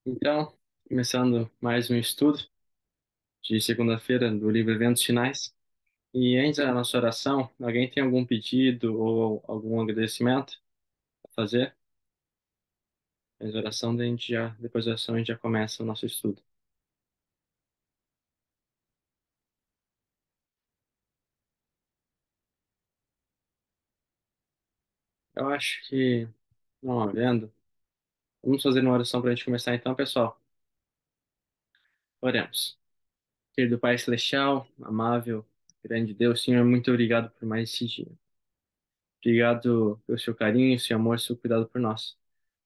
Então, começando mais um estudo de segunda-feira do livro Eventos Finais. E antes da nossa oração, alguém tem algum pedido ou algum agradecimento a fazer? Antes da oração, depois da oração, a gente já começa o nosso estudo. Eu acho que, não havendo, vamos fazer uma oração para a gente começar então, pessoal. Oremos. Querido Pai Celestial, amável, grande Deus, Senhor, muito obrigado por mais esse dia. Obrigado pelo seu carinho, seu amor, seu cuidado por nós.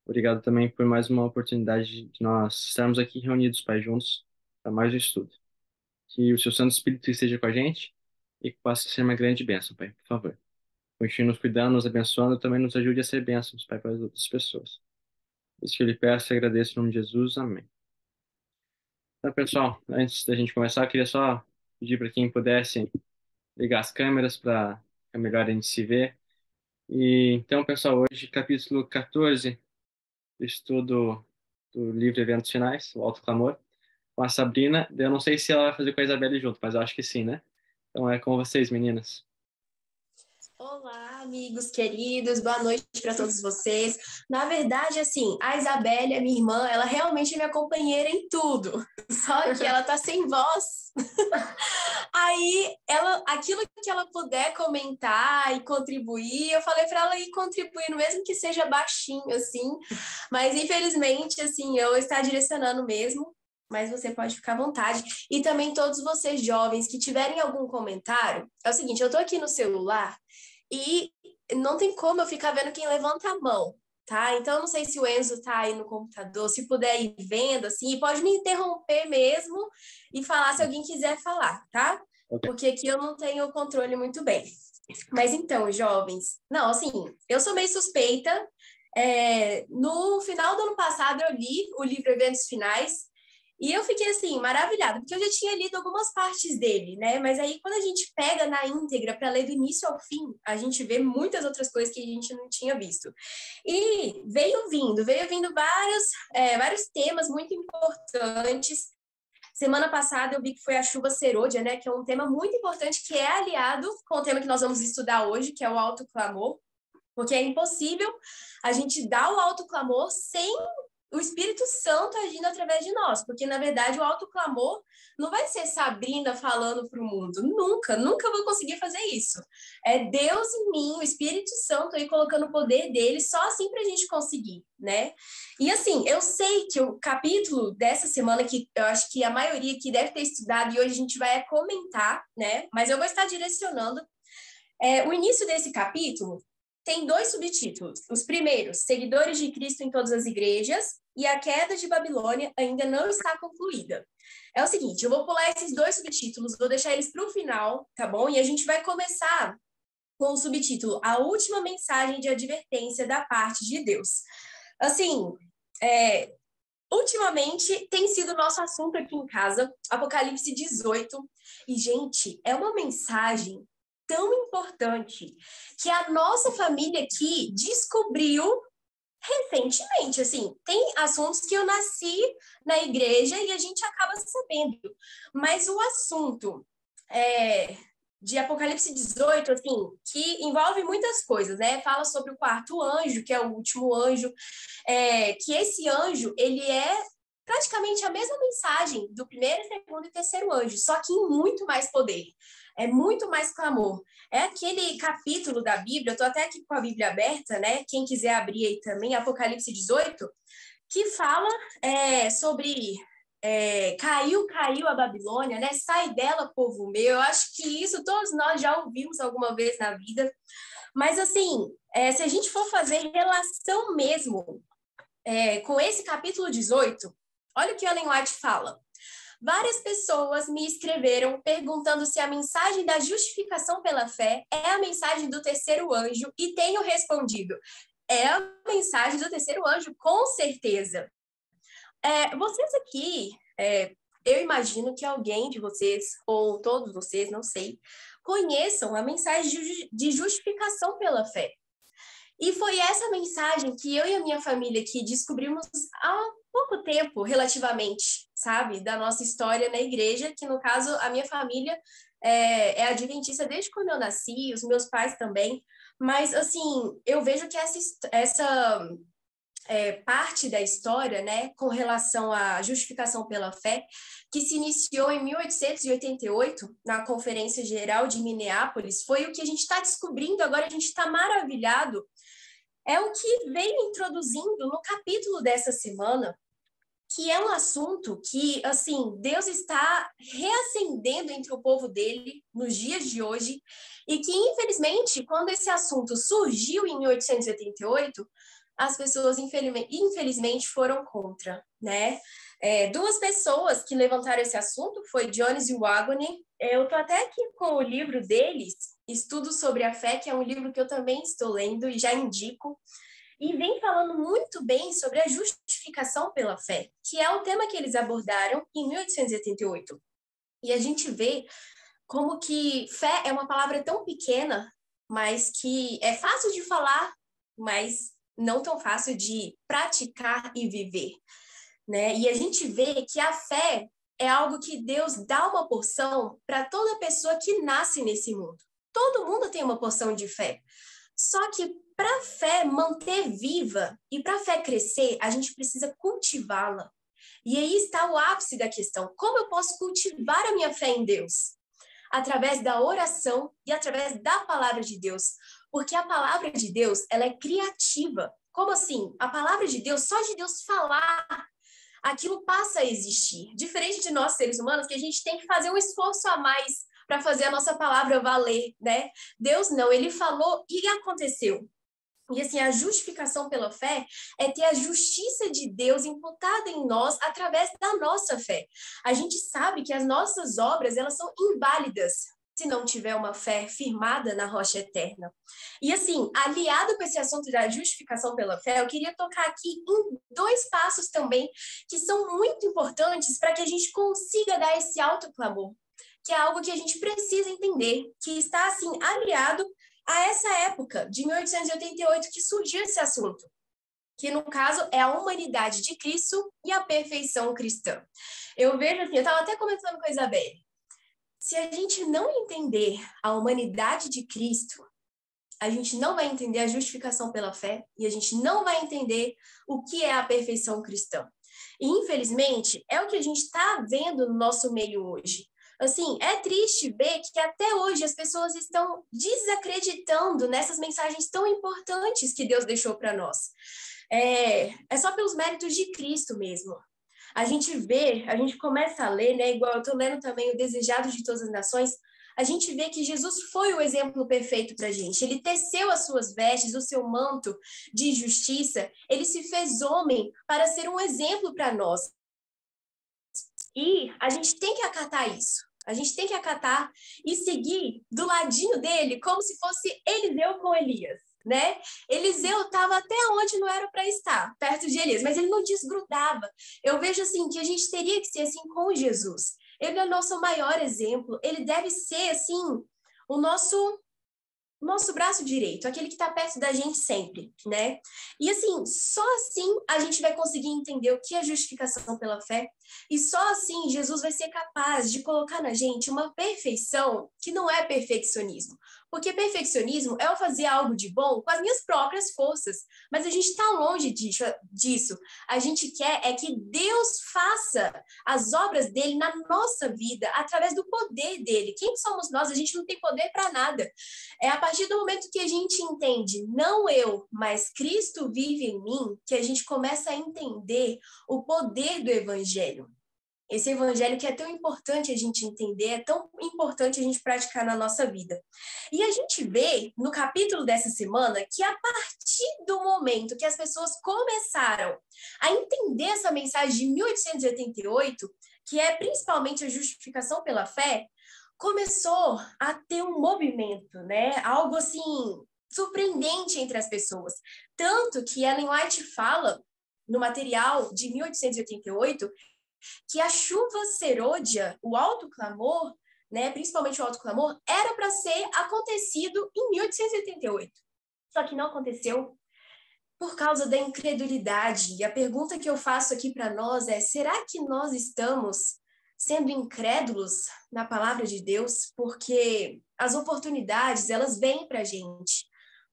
Obrigado também por mais uma oportunidade de nós estarmos aqui reunidos, Pai, juntos, para mais um estudo. Que o seu Santo Espírito esteja com a gente e que possa ser uma grande bênção, Pai, por favor. Continue nos cuidando, nos abençoando e também nos ajude a ser bênçãos, Pai, para as outras pessoas. Isso que eu lhe peço e agradeço em nome de Jesus. Amém. Então, pessoal, antes da gente começar, eu queria só pedir para quem pudesse ligar as câmeras para ficar melhor a gente se ver. E então, pessoal, hoje, capítulo 14 do estudo do livro Eventos Finais, o Alto Clamor, com a Sabrina. Eu não sei se ela vai fazer com a Isabelle junto, mas eu acho que sim, né? Então é com vocês, meninas. Olá, amigos queridos, boa noite para todos vocês. Na verdade, assim, a Isabelle, a minha irmã, ela realmente é minha companheira em tudo, só que ela tá sem voz. Aí, aquilo que ela puder comentar e contribuir, eu falei para ela ir contribuindo, mesmo que seja baixinho, assim, mas infelizmente, assim, eu estou direcionando mesmo. Mas você pode ficar à vontade. E também todos vocês jovens que tiverem algum comentário, é o seguinte, eu tô aqui no celular e não tem como eu ficar vendo quem levanta a mão, tá? Então, eu não sei se o Enzo tá aí no computador, se puder ir vendo, assim, pode me interromper mesmo e falar se alguém quiser falar, tá? Ok. Porque aqui eu não tenho o controle muito bem. Mas então, jovens, não, assim, eu sou meio suspeita. No final do ano passado, eu li o livro Eventos Finais, e eu fiquei assim, maravilhada, porque eu já tinha lido algumas partes dele, né? Mas aí, quando a gente pega na íntegra para ler do início ao fim, a gente vê muitas outras coisas que a gente não tinha visto. E veio vindo vários temas muito importantes. Semana passada eu vi que foi a chuva serôdia, né? Que é um tema muito importante, que é aliado com o tema que nós vamos estudar hoje, que é o autoclamor. Porque é impossível a gente dar o autoclamor sem o Espírito Santo agindo através de nós, porque na verdade o autoclamor não vai ser Sabrina falando para o mundo, nunca vou conseguir fazer isso. É Deus em mim, o Espírito Santo aí colocando o poder dele, só assim para a gente conseguir, né? E assim, eu sei que o capítulo dessa semana, que eu acho que a maioria que deve ter estudado e hoje a gente vai comentar, né? Mas eu vou estar direcionando. O início desse capítulo tem dois subtítulos. Os primeiros, Seguidores de Cristo em todas as igrejas, e a queda de Babilônia ainda não está concluída. É o seguinte, eu vou pular esses dois subtítulos, vou deixar eles para o final, tá bom? E a gente vai começar com o subtítulo A Última Mensagem de Advertência da Parte de Deus. Assim, ultimamente tem sido nosso assunto aqui em casa, Apocalipse 18, e, gente, é uma mensagem tão importante que a nossa família aqui descobriu recentemente. Assim, tem assuntos que eu nasci na igreja e a gente acaba sabendo, mas o assunto de Apocalipse 18, assim, que envolve muitas coisas, né? Fala sobre o quarto anjo, que é o último anjo, que esse anjo, ele é praticamente a mesma mensagem do primeiro, segundo e terceiro anjo, só que em muito mais poder. É muito mais clamor. É aquele capítulo da Bíblia, eu estou até aqui com a Bíblia aberta, né? Quem quiser abrir aí também, Apocalipse 18, que fala sobre caiu a Babilônia, né? Sai dela, povo meu. Eu acho que isso todos nós já ouvimos alguma vez na vida. Mas, assim, se a gente for fazer relação mesmo com esse capítulo 18, olha o que Ellen White fala. Várias pessoas me escreveram perguntando se a mensagem da justificação pela fé é a mensagem do terceiro anjo, e tenho respondido: é a mensagem do terceiro anjo, com certeza. Vocês aqui, eu imagino que alguém de vocês, ou todos vocês, não sei, conheçam a mensagem de justificação pela fé. E foi essa mensagem que eu e a minha família aqui descobrimos há pouco pouco tempo, relativamente, sabe, da nossa história na igreja, que no caso a minha família é adventista desde quando eu nasci, os meus pais também, mas assim, eu vejo que essa parte da história, né, com relação à justificação pela fé, que se iniciou em 1888, na Conferência Geral de Minneapolis, foi o que a gente está descobrindo agora, a gente está maravilhado, é o que vem introduzindo no capítulo dessa semana, que é um assunto que, assim, Deus está reacendendo entre o povo dele nos dias de hoje, e que, infelizmente, quando esse assunto surgiu em 1888, as pessoas, infelizmente, foram contra, né? Duas pessoas que levantaram esse assunto foi Jones e Wagner. Eu estou até aqui com o livro deles, Estudos sobre a Fé, que é um livro que eu também estou lendo e já indico, e vem falando muito bem sobre a justificação pela fé, que é o tema que eles abordaram em 1888. E a gente vê como que fé é uma palavra tão pequena, mas que é fácil de falar, mas não tão fácil de praticar e viver, né? E a gente vê que a fé é algo que Deus dá uma porção para toda pessoa que nasce nesse mundo. Todo mundo tem uma porção de fé. Só que para a fé manter viva e para a fé crescer, a gente precisa cultivá-la. E aí está o ápice da questão. Como eu posso cultivar a minha fé em Deus? Através da oração e através da palavra de Deus. Porque a palavra de Deus, ela é criativa. Como assim? A palavra de Deus, só de Deus falar, aquilo passa a existir. Diferente de nós, seres humanos, que a gente tem que fazer um esforço a mais para fazer a nossa palavra valer, né? Deus não, ele falou e aconteceu. E assim, a justificação pela fé é ter a justiça de Deus imputada em nós através da nossa fé. A gente sabe que as nossas obras, elas são inválidas se não tiver uma fé firmada na rocha eterna. E assim, aliado com esse assunto da justificação pela fé, eu queria tocar aqui em dois passos também que são muito importantes para que a gente consiga dar esse autoclamor, que é algo que a gente precisa entender, que está assim aliado a essa época de 1888 que surgiu esse assunto, que no caso é a humanidade de Cristo e a perfeição cristã. Eu vejo assim, eu estava até comentando com a Isabelle, se a gente não entender a humanidade de Cristo, a gente não vai entender a justificação pela fé e a gente não vai entender o que é a perfeição cristã. E, infelizmente, é o que a gente está vendo no nosso meio hoje. Assim, é triste ver que até hoje as pessoas estão desacreditando nessas mensagens tão importantes que Deus deixou para nós. É só pelos méritos de Cristo mesmo. A gente vê, a gente começa a ler, né? Igual eu estou lendo também o Desejado de Todas as Nações, a gente vê que Jesus foi o exemplo perfeito para a gente. Ele teceu as suas vestes, o seu manto de justiça, ele se fez homem para ser um exemplo para nós. E a gente tem que acatar isso. A gente tem que acatar e seguir do ladinho dele como se fosse Eliseu com Elias, né? Eliseu estava até onde não era para estar, perto de Elias, mas ele não desgrudava. Eu vejo assim que a gente teria que ser assim com Jesus. Ele é o nosso maior exemplo. Ele deve ser assim o nosso braço direito, aquele que está perto da gente sempre, né? E assim, só assim a gente vai conseguir entender o que é justificação pela fé, e só assim Jesus vai ser capaz de colocar na gente uma perfeição que não é perfeccionismo. Porque perfeccionismo é eu fazer algo de bom com as minhas próprias forças, mas a gente está longe disso. A gente quer é que Deus faça as obras dele na nossa vida, através do poder dele. Quem somos nós? A gente não tem poder para nada. É a partir do momento que a gente entende, não eu, mas Cristo vive em mim, que a gente começa a entender o poder do Evangelho. Esse Evangelho que é tão importante a gente entender, é tão importante a gente praticar na nossa vida. E a gente vê no capítulo dessa semana que a partir do momento que as pessoas começaram a entender essa mensagem de 1888, que é principalmente a justificação pela fé, começou a ter um movimento, né? Algo assim surpreendente entre as pessoas. Tanto que Ellen White fala no material de 1888 que a chuva serôdia, o alto clamor, né, principalmente o alto clamor, era para ser acontecido em 1888. Só que não aconteceu. por causa da incredulidade. E a pergunta que eu faço aqui para nós é: será que nós estamos sendo incrédulos na palavra de Deus? Porque as oportunidades, elas vêm para a gente.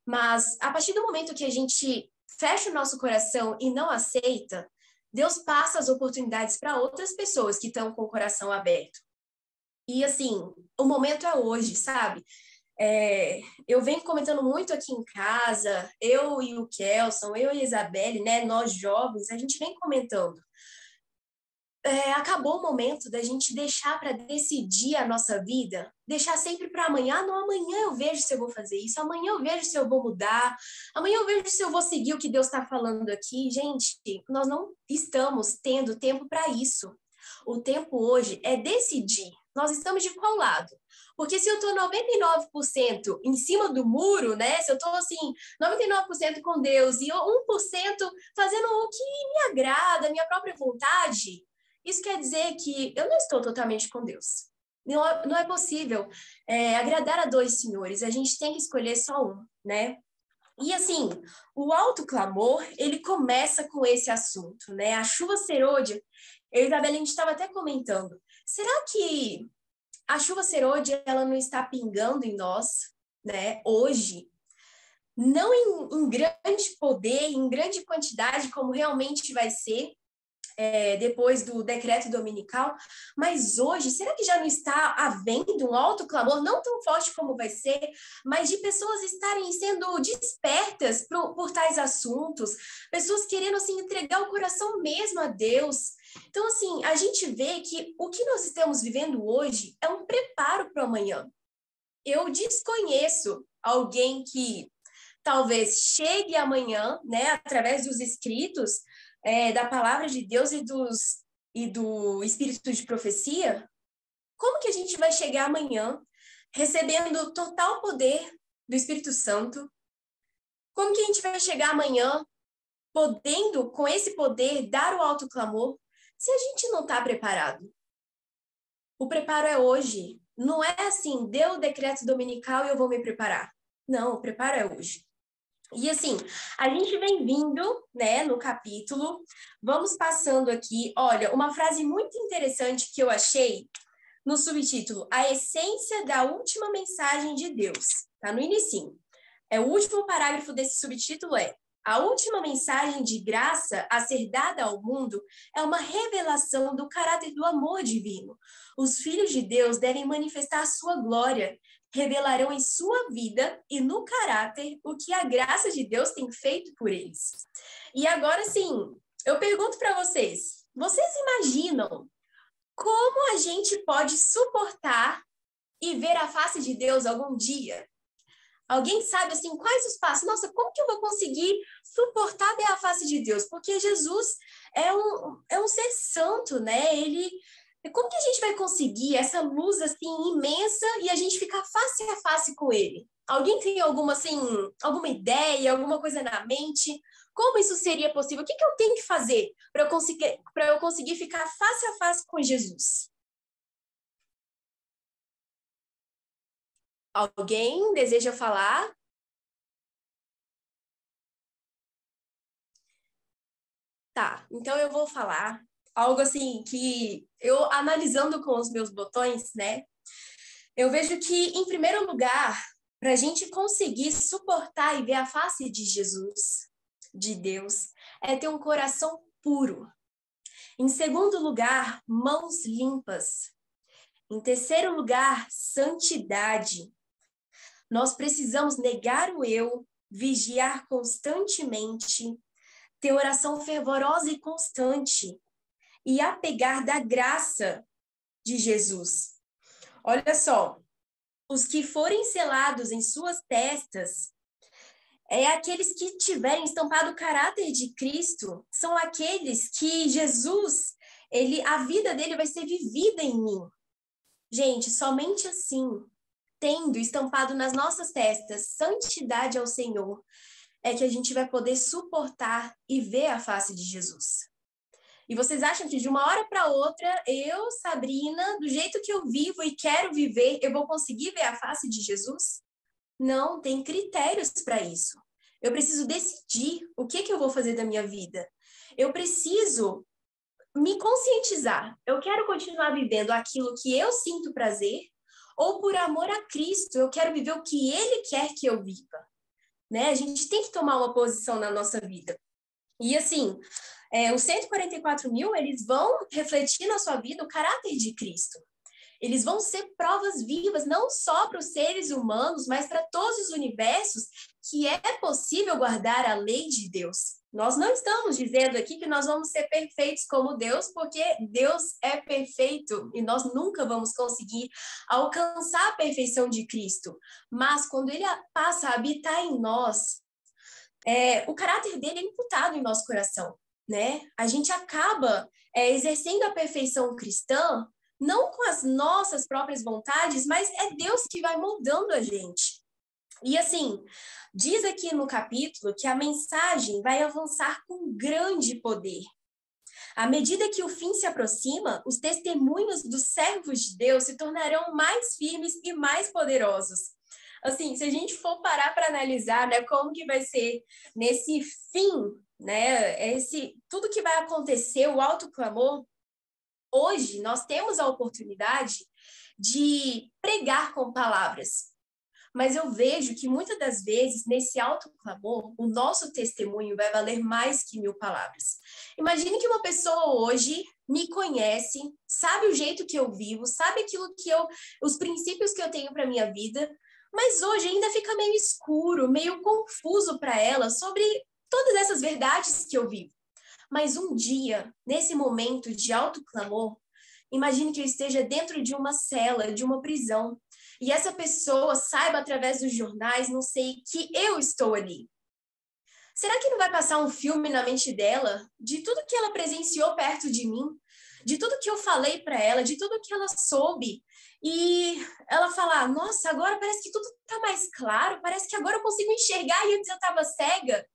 Mas a partir do momento que a gente fecha o nosso coração e não aceita, Deus passa as oportunidades para outras pessoas que estão com o coração aberto. E assim, o momento é hoje, sabe? Eu venho comentando muito aqui em casa, eu e o Kelson, eu e a Isabelle, né? Nós jovens, a gente vem comentando. Acabou o momento da gente deixar para decidir a nossa vida, deixar sempre para amanhã. Não, amanhã eu vejo se eu vou fazer isso, amanhã eu vejo se eu vou mudar, amanhã eu vejo se eu vou seguir o que Deus está falando aqui. Gente, nós não estamos tendo tempo para isso. O tempo hoje é decidir. Nós estamos de qual lado? Porque se eu estou 99% em cima do muro, né? Se eu estou assim, 99% com Deus e 1% fazendo o que me agrada, a minha própria vontade, isso quer dizer que eu não estou totalmente com Deus. Não é possível agradar a dois senhores. A gente tem que escolher só um, né? E assim, o autoclamor, ele começa com esse assunto, né? A chuva serôdia, eu e a Isabela, a gente estava até comentando. Será que a chuva serôdia, ela não está pingando em nós, né? Hoje, não em grande poder, em grande quantidade, como realmente vai ser, depois do decreto dominical, mas hoje, será que já não está havendo um alto clamor, não tão forte como vai ser, mas de pessoas estarem sendo despertas por tais assuntos, pessoas querendo assim, entregar o coração mesmo a Deus? Então, assim, a gente vê que o que nós estamos vivendo hoje é um preparo para o amanhã. Eu desconheço alguém que talvez chegue amanhã, né, através dos escritos, da palavra de Deus e do espírito de profecia. Como que a gente vai chegar amanhã recebendo total poder do Espírito Santo? Como que a gente vai chegar amanhã podendo, com esse poder, dar o alto clamor, se a gente não está preparado? O preparo é hoje. Não é assim, deu o decreto dominical e eu vou me preparar. Não, o preparo é hoje. E assim, a gente vem vindo, né, no capítulo, vamos passando aqui, olha, uma frase muito interessante que eu achei no subtítulo, a essência da última mensagem de Deus, tá no inicinho. O último parágrafo desse subtítulo a última mensagem de graça a ser dada ao mundo é uma revelação do caráter do amor divino. Os filhos de Deus devem manifestar a sua glória, revelarão em sua vida e no caráter o que a graça de Deus tem feito por eles. E agora sim, eu pergunto para vocês imaginam como a gente pode suportar e ver a face de Deus algum dia? Alguém sabe, assim, quais os passos? Nossa, como que eu vou conseguir suportar ver a face de Deus? Porque Jesus é um ser santo, né? Como que a gente vai conseguir essa luz, assim, imensa e a gente ficar face a face com ele? Alguém tem alguma, assim, alguma ideia, alguma coisa na mente? Como isso seria possível? O que eu tenho que fazer para eu conseguir ficar face a face com Jesus? Alguém deseja falar? Tá, então eu vou falar algo assim que eu analisando com os meus botões, né? Eu vejo que, em primeiro lugar, para a gente conseguir suportar e ver a face de Jesus, de Deus, é ter um coração puro. Em segundo lugar, mãos limpas. Em terceiro lugar, santidade. Nós precisamos negar o eu, vigiar constantemente, ter oração fervorosa e constante e apegar da graça de Jesus. Olha só, os que forem selados em suas testas aqueles que tiverem estampado o caráter de Cristo, são aqueles que Jesus, a vida dele vai ser vivida em mim. Gente, somente assim, tendo estampado nas nossas testas santidade ao Senhor, é que a gente vai poder suportar e ver a face de Jesus. E vocês acham que de uma hora para outra, eu, Sabrina, do jeito que eu vivo e quero viver, eu vou conseguir ver a face de Jesus? Não, tem critérios para isso. Eu preciso decidir o que eu vou fazer da minha vida. Eu preciso me conscientizar. Eu quero continuar vivendo aquilo que eu sinto prazer ou por amor a Cristo, eu quero viver o que Ele quer que eu viva, né? A gente tem que tomar uma posição na nossa vida. E assim, os 144 mil, eles vão refletir na sua vida o caráter de Cristo. Eles vão ser provas vivas, não só para os seres humanos, mas para todos os universos, que é possível guardar a lei de Deus. Nós não estamos dizendo aqui que nós vamos ser perfeitos como Deus, porque Deus é perfeito e nós nunca vamos conseguir alcançar a perfeição de Cristo. Mas quando ele passa a habitar em nós, o caráter dele é imputado em nosso coração, né? A gente acaba exercendo a perfeição cristã não com as nossas próprias vontades, mas é Deus que vai moldando a gente. E assim, diz aqui no capítulo que a mensagem vai avançar com grande poder. À medida que o fim se aproxima, os testemunhos dos servos de Deus se tornarão mais firmes e mais poderosos. Assim, se a gente for parar para analisar, né, como que vai ser nesse fim, né, tudo que vai acontecer, o alto clamor, hoje nós temos a oportunidade de pregar com palavras. Mas eu vejo que muitas das vezes, nesse alto clamor, o nosso testemunho vai valer mais que 1000 palavras. Imagine que uma pessoa hoje me conhece, sabe o jeito que eu vivo, sabe os princípios que eu tenho para minha vida, mas hoje ainda fica meio escuro, meio confuso para ela sobre todas essas verdades que eu vivo. Mas um dia, nesse momento de alto clamor, imagine que eu esteja dentro de uma cela, de uma prisão, e essa pessoa saiba através dos jornais, não sei, que eu estou ali. Será que não vai passar um filme na mente dela de tudo que ela presenciou perto de mim, de tudo que eu falei para ela, de tudo que ela soube, e ela falar: nossa, agora parece que tudo está mais claro, parece que agora eu consigo enxergar e antes eu estava cega?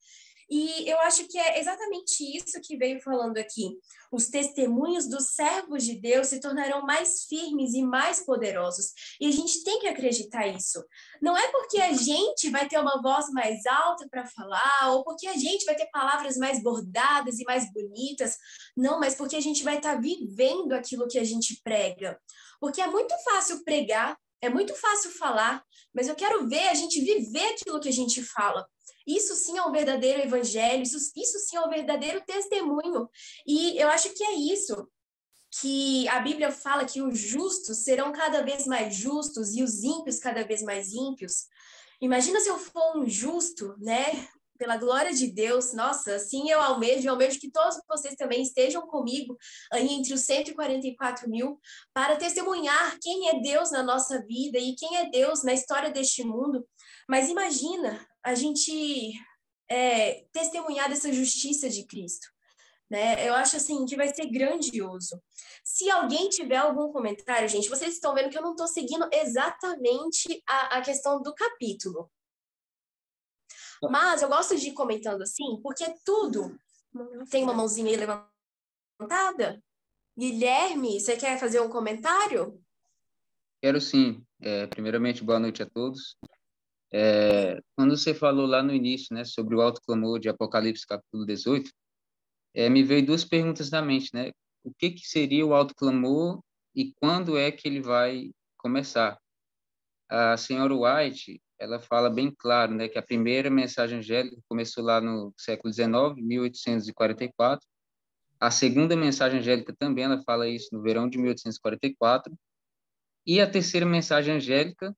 E eu acho que é exatamente isso que veio falando aqui. Os testemunhos dos servos de Deus se tornarão mais firmes e mais poderosos. E a gente tem que acreditar isso. Não é porque a gente vai ter uma voz mais alta para falar, ou porque a gente vai ter palavras mais bordadas e mais bonitas. Não, mas porque a gente vai estar vivendo aquilo que a gente prega. Porque é muito fácil pregar, é muito fácil falar, mas eu quero ver a gente viver aquilo que a gente fala. Isso sim é um verdadeiro evangelho, isso sim é um verdadeiro testemunho. E eu acho que é isso que a Bíblia fala, que os justos serão cada vez mais justos e os ímpios cada vez mais ímpios. Imagina se eu for um justo, né? Pela glória de Deus, nossa, assim eu almejo que todos vocês também estejam comigo aí entre os 144 mil para testemunhar quem é Deus na nossa vida e quem é Deus na história deste mundo. Mas imagina a gente testemunhar dessa justiça de Cristo, né? Eu acho assim que vai ser grandioso. Se alguém tiver algum comentário, gente, vocês estão vendo que eu não estou seguindo exatamente a questão do capítulo. Mas eu gosto de ir comentando assim, porque tudo tem uma mãozinha aí levantada. Guilherme, você quer fazer um comentário? Quero sim. Primeiramente, boa noite a todos. Quando você falou lá no início, né, sobre o alto clamor de Apocalipse, capítulo 18, me veio duas perguntas na mente, né? O que seria o alto clamor e quando é que ele vai começar? A senhora White, ela fala bem claro, né, que a primeira mensagem angélica começou lá no século XIX, 1844. A segunda mensagem angélica também, ela fala isso no verão de 1844. E a terceira mensagem angélica,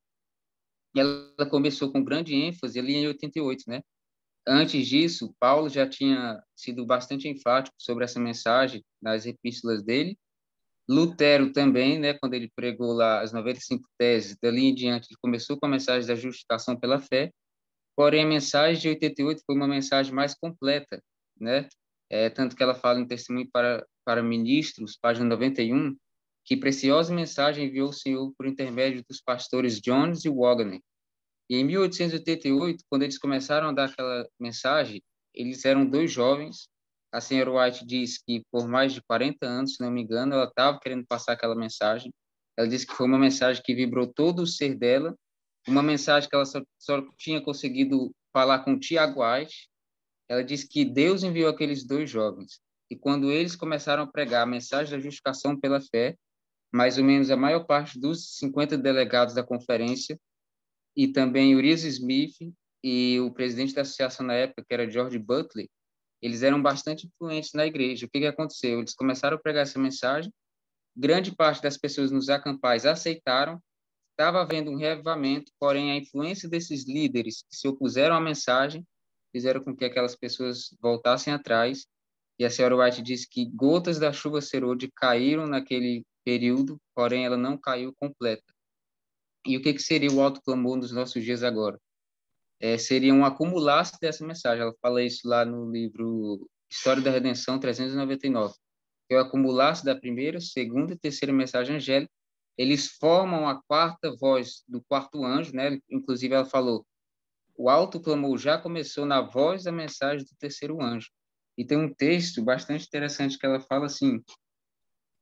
ela começou com grande ênfase ali em 88, né? Antes disso, Paulo já tinha sido bastante enfático sobre essa mensagem nas epístolas dele. Lutero também, né, quando ele pregou lá as 95 teses, dali em diante, ele começou com a mensagem da justificação pela fé. Porém, a mensagem de 88 foi uma mensagem mais completa, né? Tanto que ela fala em Testemunho para Ministros, página 91, que preciosa mensagem enviou o Senhor por intermédio dos pastores Jones e Wagner. E em 1888, quando eles começaram a dar aquela mensagem, eles eram dois jovens. A senhora White diz que por mais de 40 anos, se não me engano, ela estava querendo passar aquela mensagem. Ela disse que foi uma mensagem que vibrou todo o ser dela, uma mensagem que ela só tinha conseguido falar com Tiago White, ela diz que Deus enviou aqueles dois jovens. E quando eles começaram a pregar a mensagem da justificação pela fé, mais ou menos a maior parte dos 50 delegados da conferência, e também Urias Smith e o presidente da associação na época, que era George Butler, eles eram bastante influentes na igreja. O que aconteceu? Eles começaram a pregar essa mensagem, grande parte das pessoas nos acampais aceitaram, estava havendo um reavivamento, porém a influência desses líderes que se opuseram à mensagem fizeram com que aquelas pessoas voltassem atrás, e a senhora White disse que gotas da chuva serôdia caíram naquele período, porém ela não caiu completa. E o que seria o autoclamor nos nossos dias agora? Seria um acumular-se dessa mensagem. Ela fala isso lá no livro História da Redenção 399. Que é o acumular-se da primeira, segunda e terceira mensagem angélica. Eles formam a quarta voz do quarto anjo, né? Inclusive ela falou, o autoclamor já começou na voz da mensagem do terceiro anjo. E tem um texto bastante interessante que ela fala assim,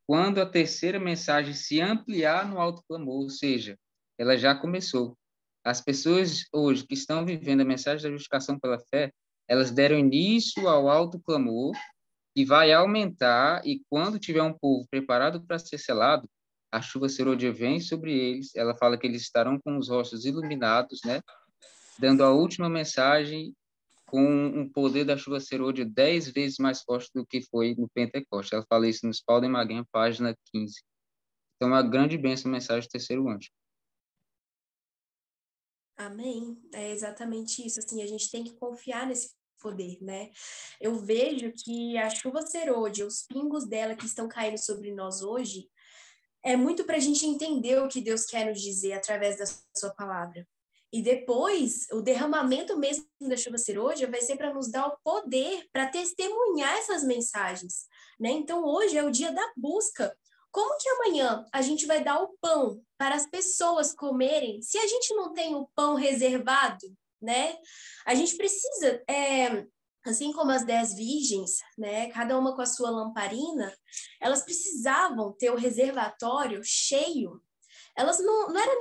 quando a terceira mensagem se ampliar no autoclamor, ou seja, ela já começou. As pessoas hoje que estão vivendo a mensagem da justificação pela fé, elas deram início ao autoclamor, que vai aumentar, e quando tiver um povo preparado para ser selado, a chuva serôdia vem sobre eles. Ela fala que eles estarão com os rostos iluminados, né? Dando a última mensagem com um poder da chuva serôdia 10 vezes mais forte do que foi no Pentecoste. Ela fala isso no Spalding Maguin, página 15. Então, é uma grande bênção a mensagem do terceiro anjo. Amém. É exatamente isso. Assim, a gente tem que confiar nesse poder, né? Eu vejo que a chuva serôdia, os pingos dela que estão caindo sobre nós hoje, é muito para a gente entender o que Deus quer nos dizer através da sua palavra. E depois, o derramamento mesmo da chuva serôdia vai ser para nos dar o poder para testemunhar essas mensagens, né? Então, hoje é o dia da busca. Como que amanhã a gente vai dar o pão para as pessoas comerem se a gente não tem o pão reservado, né? A gente precisa, assim como as 10 virgens, né? Cada uma com a sua lamparina, elas precisavam ter o reservatório cheio. Elas não era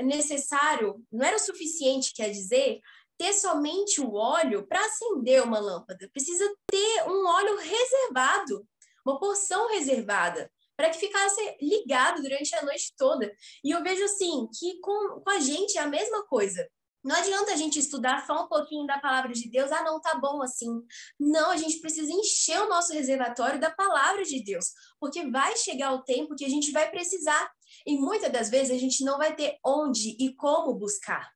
necessário, não era o suficiente, quer dizer, ter somente o óleo para acender uma lâmpada. Precisa ter um óleo reservado, uma porção reservada, para que ficasse ligado durante a noite toda. E eu vejo assim, que com a gente é a mesma coisa. Não adianta a gente estudar só um pouquinho da palavra de Deus, não, tá bom assim. Não, a gente precisa encher o nosso reservatório da palavra de Deus, porque vai chegar o tempo que a gente vai precisar. E muitas das vezes a gente não vai ter onde e como buscar.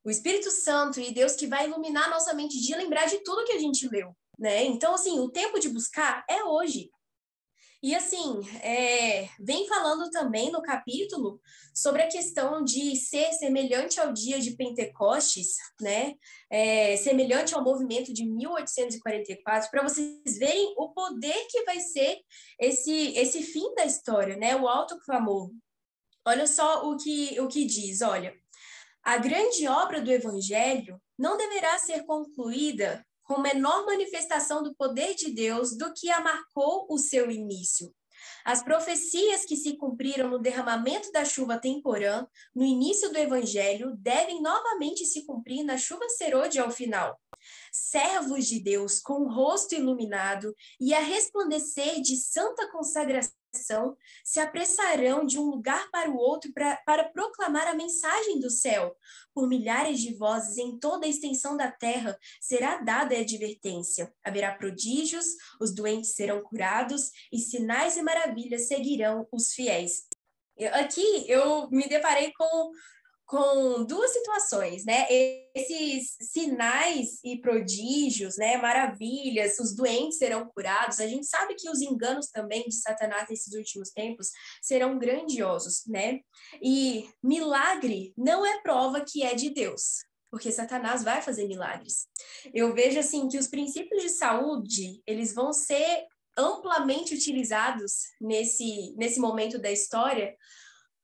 O Espírito Santo e Deus que vai iluminar nossa mente de lembrar de tudo que a gente leu, né? Então, assim, o tempo de buscar é hoje. E assim, vem falando também no capítulo sobre a questão de ser semelhante ao dia de Pentecostes, né? Semelhante ao movimento de 1844, para vocês verem o poder que vai ser esse fim da história, né? O autoclamor. Olha só o que diz, olha. A grande obra do Evangelho não deverá ser concluída com menor manifestação do poder de Deus do que a marcou o seu início. As profecias que se cumpriram no derramamento da chuva temporã, no início do Evangelho, devem novamente se cumprir na chuva serôdia ao final. Servos de Deus com o rosto iluminado e a resplandecer de santa consagração se apressarão de um lugar para o outro para proclamar a mensagem do céu. Por milhares de vozes em toda a extensão da terra será dada a advertência. Haverá prodígios, os doentes serão curados e sinais e maravilhas seguirão os fiéis. Aqui eu me deparei com duas situações, né? Esses sinais e prodígios, né? Maravilhas, os doentes serão curados. A gente sabe que os enganos também de Satanás nesses últimos tempos serão grandiosos, né? E milagre não é prova que é de Deus, porque Satanás vai fazer milagres. Eu vejo assim que os princípios de saúde, eles vão ser amplamente utilizados nesse momento da história,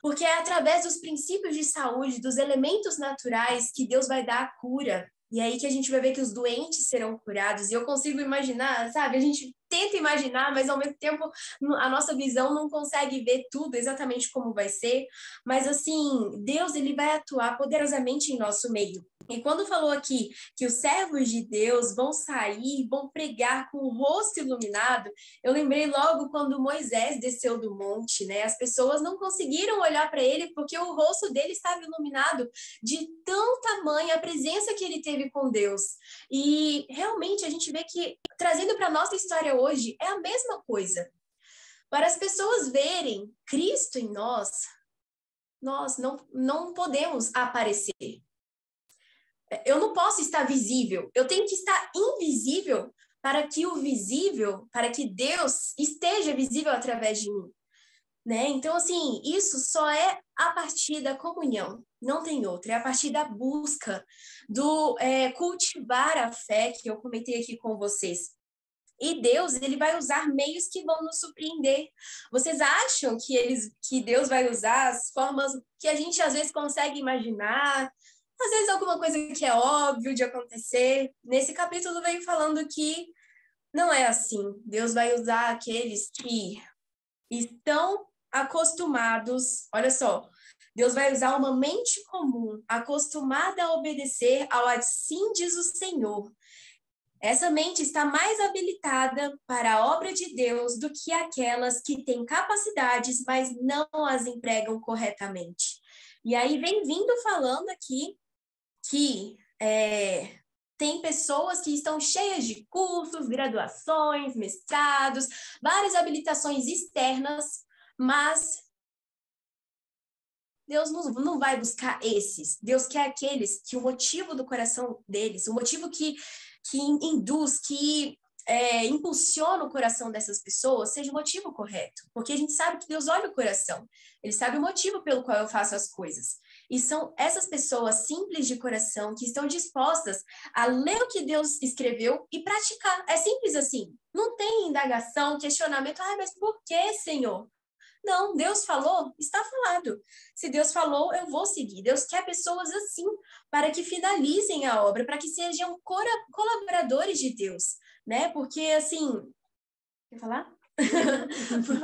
porque é através dos princípios de saúde, dos elementos naturais, que Deus vai dar a cura. E é aí que a gente vai ver que os doentes serão curados. E eu consigo imaginar, sabe? A gente tenta imaginar, mas ao mesmo tempo a nossa visão não consegue ver tudo exatamente como vai ser. Mas assim, Deus ele vai atuar poderosamente em nosso meio. E quando falou aqui que os servos de Deus vão sair, vão pregar com o rosto iluminado, eu lembrei logo quando Moisés desceu do monte, né? As pessoas não conseguiram olhar para ele porque o rosto dele estava iluminado de tão tamanha a presença que ele teve com Deus. E realmente a gente vê que, trazendo para a nossa história hoje, é a mesma coisa. Para as pessoas verem Cristo em nós não podemos aparecer. Eu não posso estar visível, eu tenho que estar invisível para que o visível, para que Deus esteja visível através de mim, né? Então, assim, isso só é a partir da comunhão, não tem outra, é a partir da busca, do cultivar a fé que eu comentei aqui com vocês. E Deus, ele vai usar meios que vão nos surpreender. Vocês acham que Deus vai usar as formas que a gente às vezes consegue imaginar? Às vezes alguma coisa que é óbvio de acontecer. Nesse capítulo vem falando que não é assim. Deus vai usar aqueles que estão acostumados. Olha só, Deus vai usar uma mente comum, acostumada a obedecer ao assim diz o Senhor. Essa mente está mais habilitada para a obra de Deus do que aquelas que têm capacidades, mas não as empregam corretamente. E aí vem vindo falando aqui que tem pessoas que estão cheias de cursos, graduações, mestrados, várias habilitações externas, mas Deus não vai buscar esses. Deus quer aqueles que o motivo do coração deles, o motivo que induz, que impulsiona o coração dessas pessoas, seja o motivo correto. Porque a gente sabe que Deus olha o coração. Ele sabe o motivo pelo qual eu faço as coisas. E são essas pessoas simples de coração que estão dispostas a ler o que Deus escreveu e praticar. É simples assim. Não tem indagação, questionamento. Mas por que, Senhor? Não, Deus falou, está falado. Se Deus falou, eu vou seguir. Deus quer pessoas assim, para que finalizem a obra, para que sejam colaboradores de Deus, né? Porque, assim... Quer falar?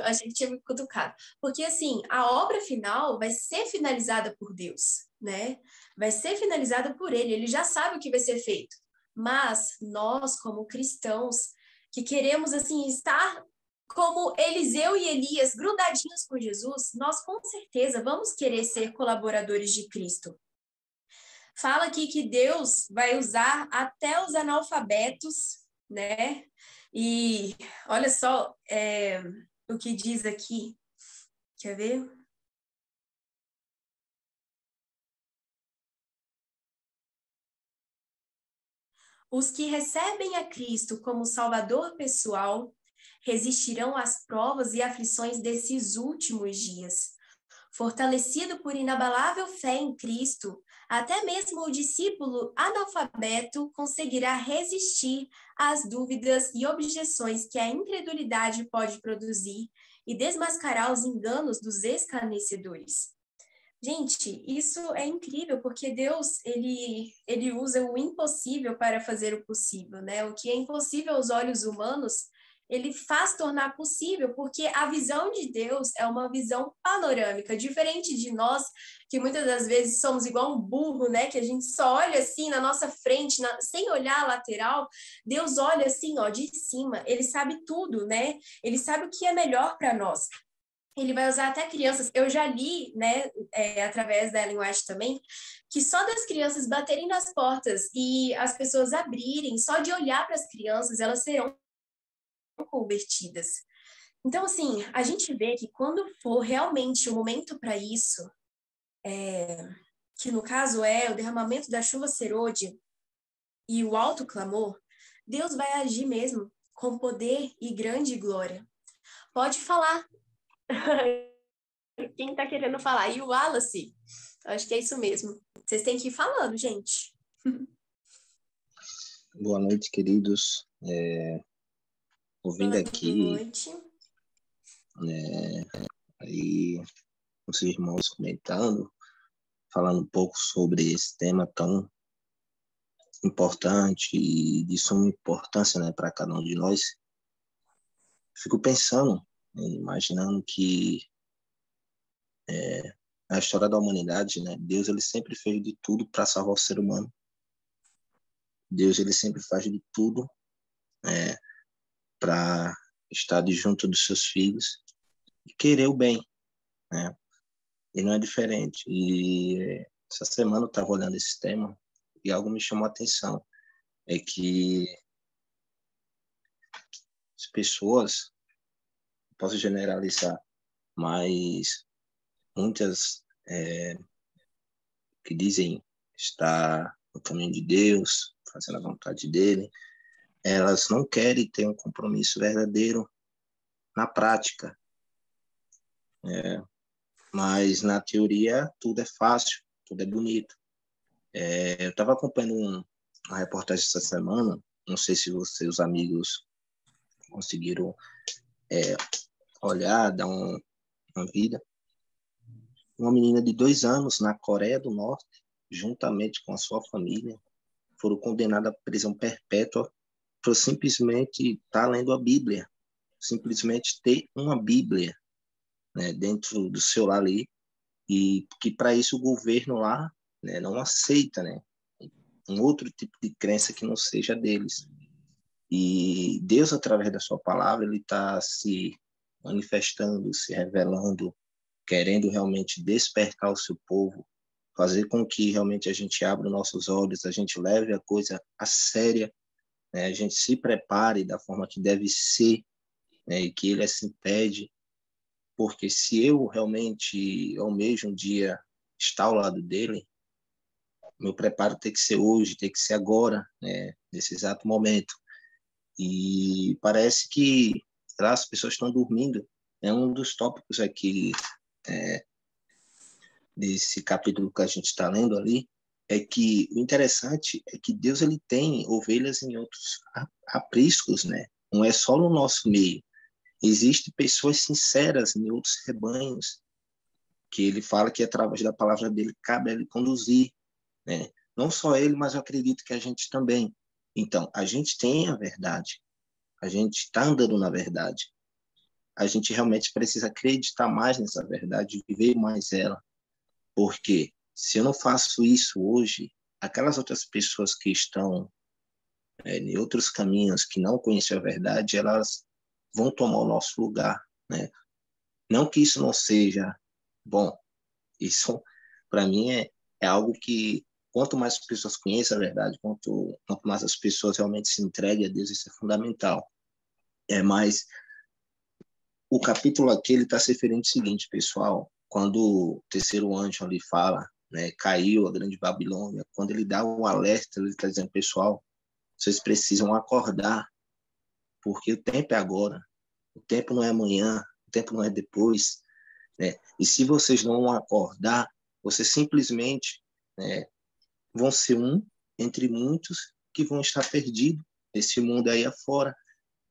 Achei que tinha me cutucado. Porque, assim, a obra final vai ser finalizada por Deus, né? Vai ser finalizada por Ele já sabe o que vai ser feito. Mas nós, como cristãos, que queremos, assim, estar como Eliseu e Elias grudadinhos com Jesus, nós com certeza vamos querer ser colaboradores de Cristo. Fala aqui que Deus vai usar até os analfabetos, né? E olha só o que diz aqui. Quer ver? Os que recebem a Cristo como Salvador pessoal resistirão às provas e aflições desses últimos dias. Fortalecido por inabalável fé em Cristo, até mesmo o discípulo analfabeto conseguirá resistir às dúvidas e objeções que a incredulidade pode produzir e desmascarar os enganos dos escarnecedores. Gente, isso é incrível, porque Deus, ele usa o impossível para fazer o possível, né? O que é impossível aos olhos humanos, ele faz tornar possível, porque a visão de Deus é uma visão panorâmica, diferente de nós, que muitas das vezes somos igual um burro, né? Que a gente só olha assim na nossa frente, sem olhar a lateral. Deus olha assim, ó, de cima, ele sabe tudo, né? Ele sabe o que é melhor para nós. Ele vai usar até crianças. Eu já li, né, através da Ellen White também, que só das crianças baterem nas portas e as pessoas abrirem, só de olhar para as crianças, elas serão convertidas. Então, assim, a gente vê que quando for realmente o momento para isso, que no caso é o derramamento da chuva serôdia e o alto clamor, Deus vai agir mesmo com poder e grande glória. Pode falar. Quem tá querendo falar? E o Wallace? Acho que é isso mesmo. Vocês têm que ir falando, gente. Boa noite, queridos. Ouvindo aqui, boa noite. Aí os irmãos comentando, falando um pouco sobre esse tema tão importante e de suma importância, né, para cada um de nós. Fico pensando, imaginando que a história da humanidade, né, Deus ele sempre fez de tudo para salvar o ser humano. Deus ele sempre faz de tudo para estar junto dos seus filhos e querer o bem, né? E não é diferente. E essa semana eu estava olhando esse tema e algo me chamou a atenção. É que as pessoas, posso generalizar, mas muitas que dizem estar no caminho de Deus, fazendo a vontade dele, elas não querem ter um compromisso verdadeiro na prática. Mas na teoria tudo é fácil, tudo é bonito. Eu estava acompanhando uma reportagem essa semana, não sei se você, os amigos, conseguiram olhar, dar uma vida. Uma menina de 2 anos na Coreia do Norte, juntamente com a sua família, foram condenadas à prisão perpétua por simplesmente estar lendo a Bíblia, simplesmente ter uma Bíblia, né, dentro do seu lar ali, e que para isso o governo lá, né, não aceita, né, um outro tipo de crença que não seja deles. E Deus, através da sua palavra, ele está se manifestando, se revelando, querendo realmente despertar o seu povo, fazer com que realmente a gente abra nossos olhos, a gente leve a coisa a séria, né? A gente se prepare da forma que deve ser, né? E que ele assim pede, porque se eu realmente almejo um dia estar ao lado dele, meu preparo tem que ser hoje, tem que ser agora, né? Nesse exato momento. E parece que lá, as pessoas estão dormindo. É um dos tópicos aqui desse capítulo que a gente está lendo ali, é que o interessante é que Deus ele tem ovelhas em outros apriscos, né? Não é só no nosso meio. Existem pessoas sinceras em outros rebanhos, que ele fala que através da palavra dele cabe a ele conduzir, né? Não só ele, mas eu acredito que a gente também. Então, a gente tem a verdade, a gente está andando na verdade. A gente realmente precisa acreditar mais nessa verdade, viver mais ela, porque se eu não faço isso hoje, aquelas outras pessoas que estão em outros caminhos, que não conhecem a verdade, elas vão tomar o nosso lugar, né? Não que isso não seja bom, isso para mim é algo que quanto mais pessoas conhecem a verdade, quanto mais as pessoas realmente se entreguem a Deus, isso é fundamental. Mas o capítulo aqui ele está se referindo ao seguinte, pessoal, quando o terceiro anjo ali fala, né, caiu a grande Babilônia, quando ele dá o alerta, ele está dizendo, pessoal, vocês precisam acordar, porque o tempo é agora, o tempo não é amanhã, o tempo não é depois, né? E se vocês não acordar, vocês simplesmente, né, vão ser um entre muitos que vão estar perdidos nesse mundo aí afora.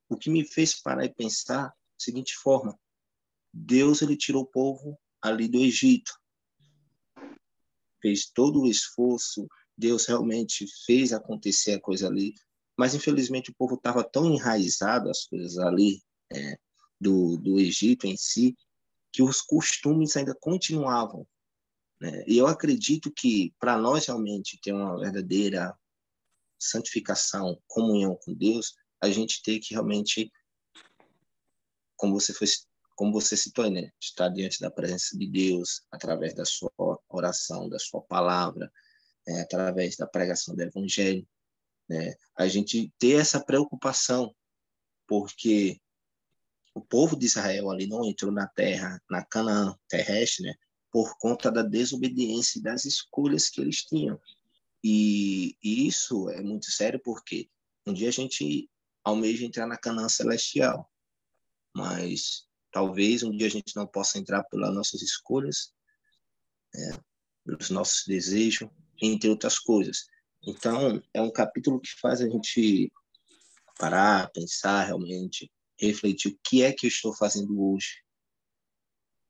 O que me fez parar e pensar da seguinte forma: Deus ele tirou o povo ali do Egito, fez todo o esforço, Deus realmente fez acontecer a coisa ali, mas infelizmente o povo estava tão enraizado as coisas ali do Egito em si, que os costumes ainda continuavam, né? E eu acredito que para nós realmente ter uma verdadeira santificação, comunhão com Deus, a gente tem que realmente, como você foi, como você citou, né? Estar diante da presença de Deus através da sua oração, da sua palavra, através da pregação do evangelho, né? A gente ter essa preocupação, porque o povo de Israel ali não entrou na terra, na Canaã terrestre, né? Por conta da desobediência e das escolhas que eles tinham. E isso é muito sério porque um dia a gente almeja entrar na Canaã celestial, mas talvez um dia a gente não possa entrar pelas nossas escolhas, pelos nossos desejos, entre outras coisas. Então, é um capítulo que faz a gente parar, pensar realmente, refletir o que é que eu estou fazendo hoje.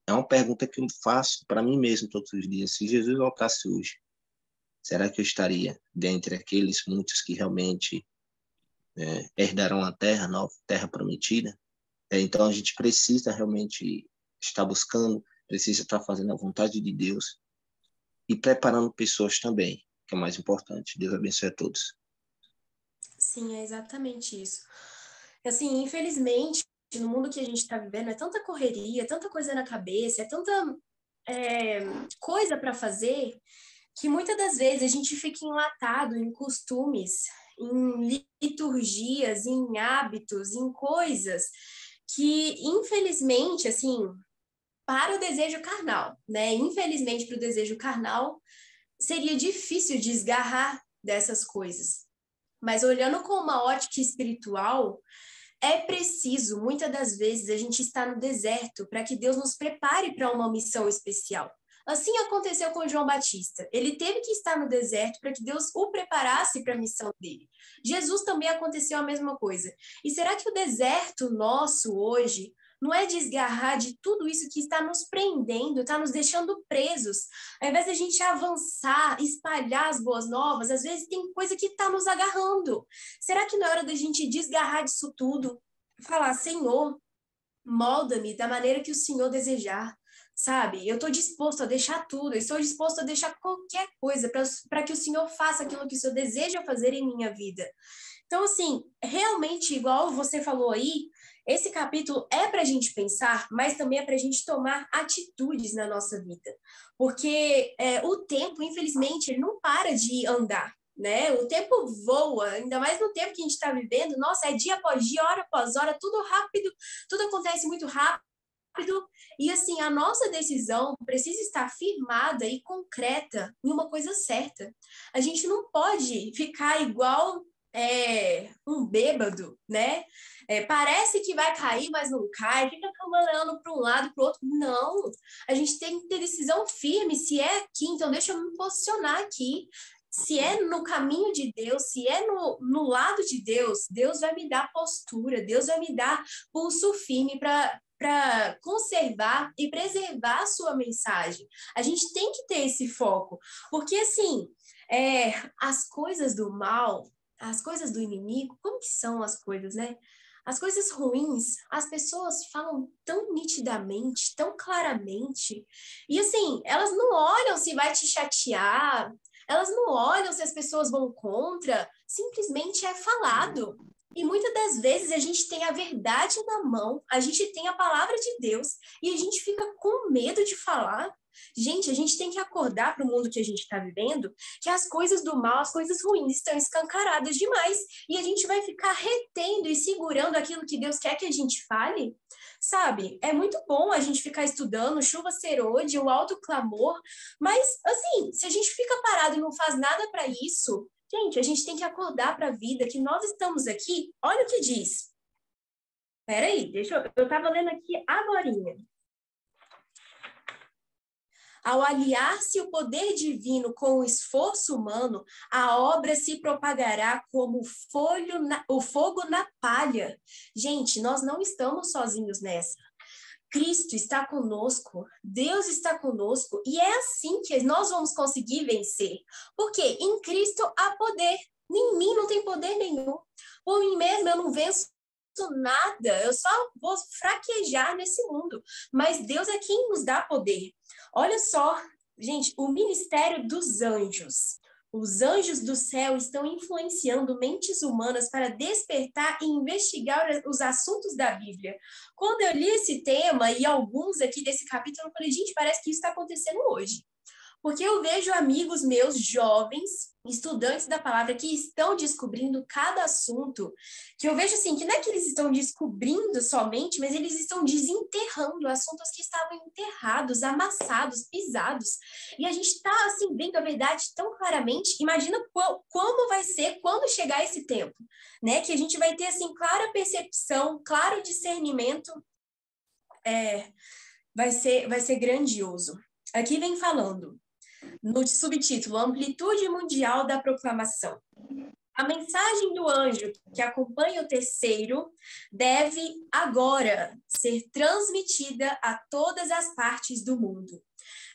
É uma pergunta que eu faço para mim mesmo todos os dias. Se Jesus voltasse hoje, será que eu estaria dentre aqueles muitos que realmente herdarão a terra, a nova terra prometida? Então, a gente precisa realmente estar buscando, precisa estar fazendo a vontade de Deus e preparando pessoas também, que é o mais importante. Deus abençoe a todos. Sim, é exatamente isso. Assim, infelizmente, no mundo que a gente está vivendo, é tanta correria, tanta coisa na cabeça, é tanta coisa para fazer, que muitas das vezes a gente fica enlatado em costumes, em liturgias, em hábitos, em coisas que, infelizmente, assim, para o desejo carnal, né? Infelizmente, para o desejo carnal, seria difícil desgarrar dessas coisas. Mas olhando com uma ótica espiritual, é preciso, muitas das vezes, a gente estar no deserto para que Deus nos prepare para uma missão especial. Assim aconteceu com João Batista. Ele teve que estar no deserto para que Deus o preparasse para a missão dele. Jesus também aconteceu a mesma coisa. E será que o deserto nosso hoje não é desgarrar de tudo isso que está nos prendendo, está nos deixando presos? Ao invés da gente avançar, espalhar as boas novas, às vezes tem coisa que está nos agarrando. Será que não é hora da gente desgarrar disso tudo? Falar, Senhor, molda-me da maneira que o Senhor desejar, sabe? Eu estou disposto a deixar tudo, eu estou disposto a deixar qualquer coisa para que o Senhor faça aquilo que o Senhor deseja fazer em minha vida. Então, assim, realmente, igual você falou aí, esse capítulo é para a gente pensar, mas também é para a gente tomar atitudes na nossa vida. Porque o tempo, infelizmente, ele não para de andar, né? O tempo voa, ainda mais no tempo que a gente está vivendo. Nossa, é dia após dia, hora após hora, tudo rápido, tudo acontece muito rápido. E assim, a nossa decisão precisa estar firmada e concreta em uma coisa certa. A gente não pode ficar igual um bêbado, né? Parece que vai cair, mas não cai, fica cambaleando para um lado, para o outro. Não, a gente tem que ter decisão firme. Se é aqui, então deixa eu me posicionar aqui. Se é no caminho de Deus, se é no lado de Deus, Deus vai me dar postura, Deus vai me dar pulso firme para conservar e preservar a sua mensagem. A gente tem que ter esse foco, porque assim, as coisas do mal, as coisas do inimigo, como que são as coisas, né? As coisas ruins, as pessoas falam tão nitidamente, tão claramente, e assim, elas não olham se vai te chatear, elas não olham se as pessoas vão contra, simplesmente é falado. E muitas das vezes a gente tem a verdade na mão, a gente tem a palavra de Deus e a gente fica com medo de falar. Gente, a gente tem que acordar para o mundo que a gente está vivendo, que as coisas do mal, as coisas ruins estão escancaradas demais e a gente vai ficar retendo e segurando aquilo que Deus quer que a gente fale. Sabe, é muito bom a gente ficar estudando chuva serôdia, o alto clamor, mas assim, se a gente fica parado e não faz nada para isso, gente, a gente tem que acordar para a vida, que nós estamos aqui. Olha o que diz. Peraí, eu estava lendo aqui agorinha. Ao aliar-se o poder divino com o esforço humano, a obra se propagará como o fogo na palha. Gente, nós não estamos sozinhos nessa. Cristo está conosco, Deus está conosco, e é assim que nós vamos conseguir vencer. Porque em Cristo há poder. Em mim não tem poder nenhum. Por mim mesmo eu não venço nada, eu só vou fraquejar nesse mundo. Mas Deus é quem nos dá poder. Olha só, gente, o ministério dos anjos. Os anjos do céu estão influenciando mentes humanas para despertar e investigar os assuntos da Bíblia. Quando eu li esse tema e alguns aqui desse capítulo, eu falei, gente, parece que isso está acontecendo hoje. Porque eu vejo amigos meus jovens, estudantes da palavra, que estão descobrindo cada assunto, que eu vejo assim, que não é que eles estão descobrindo somente, mas eles estão desenterrando assuntos que estavam enterrados, amassados, pisados. E a gente está, assim, vendo a verdade tão claramente. Imagina como vai ser quando chegar esse tempo, né? Que a gente vai ter, assim, clara percepção, claro discernimento. Vai ser grandioso. Aqui vem falando, no subtítulo, Amplitude Mundial da Proclamação. A mensagem do anjo que acompanha o terceiro deve agora ser transmitida a todas as partes do mundo.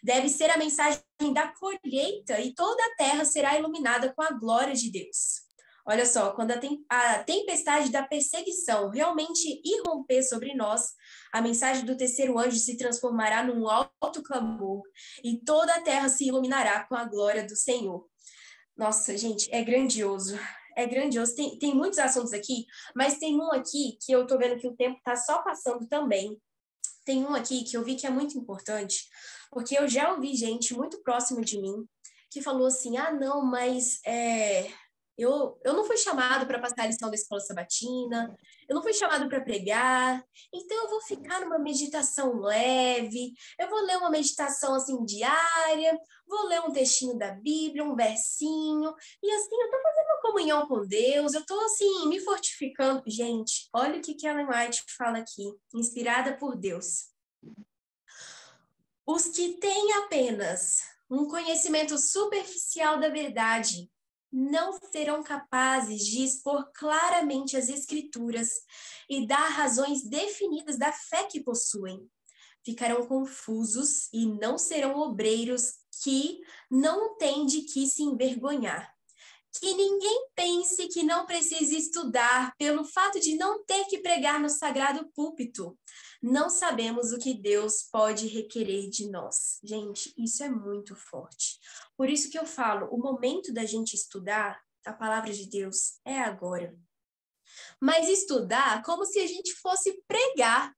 Deve ser a mensagem da colheita e toda a terra será iluminada com a glória de Deus. Olha só, quando a tempestade da perseguição realmente irromper sobre nós, a mensagem do terceiro anjo se transformará num alto clamor e toda a terra se iluminará com a glória do Senhor. Nossa, gente, é grandioso. é grandioso. Tem muitos assuntos aqui, mas tem um aqui que eu tô vendo que o tempo tá só passando também. Tem um aqui que eu vi que é muito importante, porque eu já ouvi gente muito próximo de mim que falou assim, não, mas eu não fui chamado para passar a lição da escola sabatina, eu não fui chamado para pregar, então eu vou ficar numa meditação leve, eu vou ler uma meditação assim diária, vou ler um textinho da Bíblia, um versinho, e assim eu tô fazendo uma comunhão com Deus, eu tô assim me fortificando. Gente, olha o que Ellen White fala aqui, inspirada por Deus. Os que têm apenas um conhecimento superficial da verdade não serão capazes de expor claramente as Escrituras e dar razões definidas da fé que possuem. Ficarão confusos e não serão obreiros que não têm de que se envergonhar. Que ninguém pense que não precisa estudar pelo fato de não ter que pregar no sagrado púlpito. Não sabemos o que Deus pode requerer de nós. Gente, isso é muito forte. Por isso que eu falo, o momento da gente estudar a palavra de Deus é agora. Mas estudar como se a gente fosse pregar.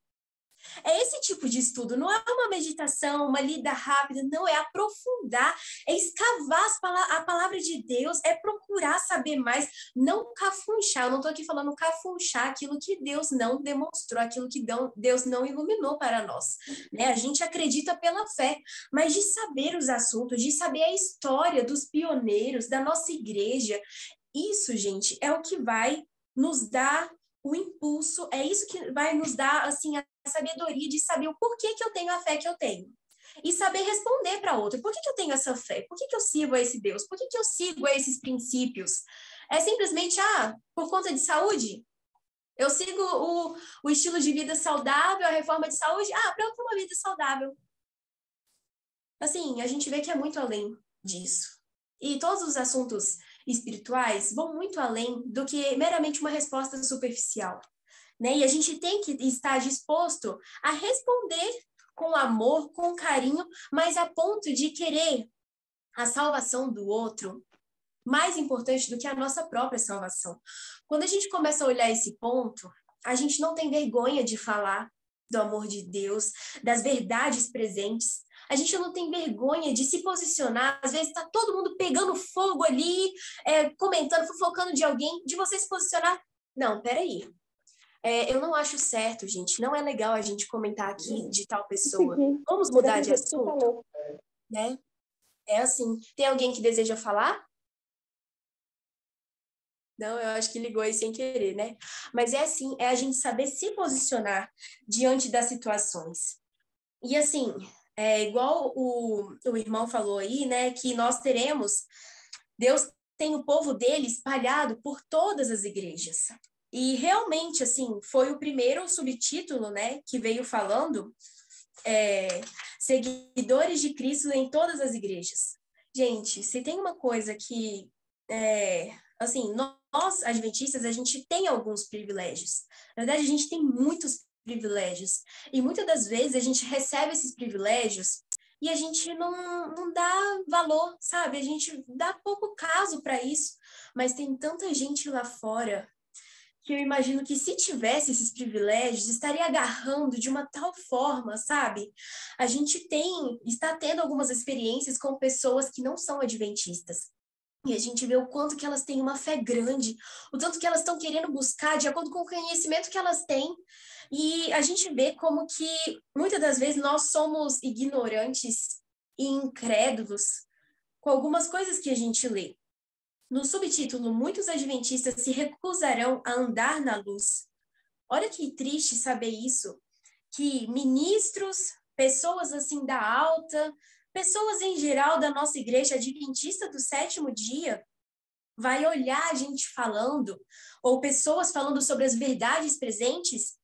É esse tipo de estudo, não é uma meditação, uma lida rápida, não, é aprofundar, é escavar a palavra de Deus, é procurar saber mais, não cafunchar. Eu não estou aqui falando cafunchar aquilo que Deus não demonstrou, aquilo que Deus não iluminou para nós. Né? A gente acredita pela fé, mas de saber os assuntos, de saber a história dos pioneiros, da nossa igreja, isso, gente, é o que vai nos dar o impulso, é isso que vai nos dar, assim, a sabedoria de saber o porquê que eu tenho a fé que eu tenho. E saber responder para outro. Por que eu tenho essa fé? Por que eu sirvo a esse Deus? Por que eu sigo a esses princípios? É simplesmente, por conta de saúde? Eu sigo o estilo de vida saudável, a reforma de saúde? Para eu ter uma vida saudável. Assim, a gente vê que é muito além disso. E todos os assuntos espirituais vão muito além do que meramente uma resposta superficial. Né? E a gente tem que estar disposto a responder com amor, com carinho, mas a ponto de querer a salvação do outro mais importante do que a nossa própria salvação. Quando a gente começa a olhar esse ponto, a gente não tem vergonha de falar do amor de Deus, das verdades presentes. A gente não tem vergonha de se posicionar. Às vezes está todo mundo pegando fogo ali, comentando, fofocando de alguém, de você se posicionar. Não, peraí. Eu não acho certo, gente. Não é legal a gente comentar aqui de tal pessoa. Vamos mudar de assunto? Né? É assim. Tem alguém que deseja falar? Não, eu acho que ligou aí sem querer, né? Mas é assim, é a gente saber se posicionar diante das situações. E assim, igual o irmão falou aí, né? Que nós teremos, Deus tem o povo dele espalhado por todas as igrejas. E realmente, assim, foi o primeiro subtítulo, né, que veio falando seguidores de Cristo em todas as igrejas. Gente, se tem uma coisa que, assim, nós, adventistas, a gente tem alguns privilégios. Na verdade, a gente tem muitos privilégios. E muitas das vezes a gente recebe esses privilégios e a gente não dá valor, sabe? A gente dá pouco caso para isso. Mas tem tanta gente lá fora que eu imagino que se tivesse esses privilégios, estaria agarrando de uma tal forma, sabe? A gente está tendo algumas experiências com pessoas que não são adventistas. E a gente vê o quanto que elas têm uma fé grande, o tanto que elas estão querendo buscar de acordo com o conhecimento que elas têm. E a gente vê como que, muitas das vezes, nós somos ignorantes e incrédulos com algumas coisas que a gente lê. No subtítulo, muitos adventistas se recusarão a andar na luz. Olha que triste saber isso, que ministros, pessoas assim da alta, pessoas em geral da nossa igreja adventista do sétimo dia, vai olhar a gente falando, ou pessoas falando sobre as verdades presentes,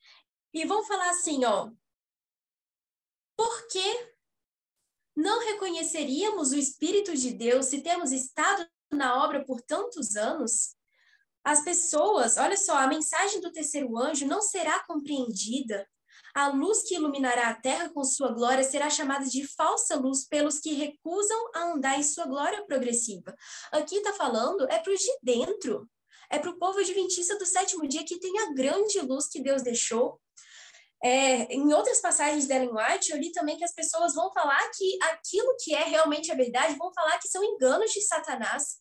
e vão falar assim, por que não reconheceríamos o Espírito de Deus se temos estado na obra por tantos anos? As pessoas, olha só, a mensagem do terceiro anjo não será compreendida. A luz que iluminará a terra com sua glória será chamada de falsa luz pelos que recusam a andar em sua glória progressiva. Aqui está falando, para os de dentro. É para o povo adventista do sétimo dia que tem a grande luz que Deus deixou. Em outras passagens da Ellen White, eu li também que as pessoas vão falar que aquilo que é realmente a verdade, vão falar que são enganos de Satanás.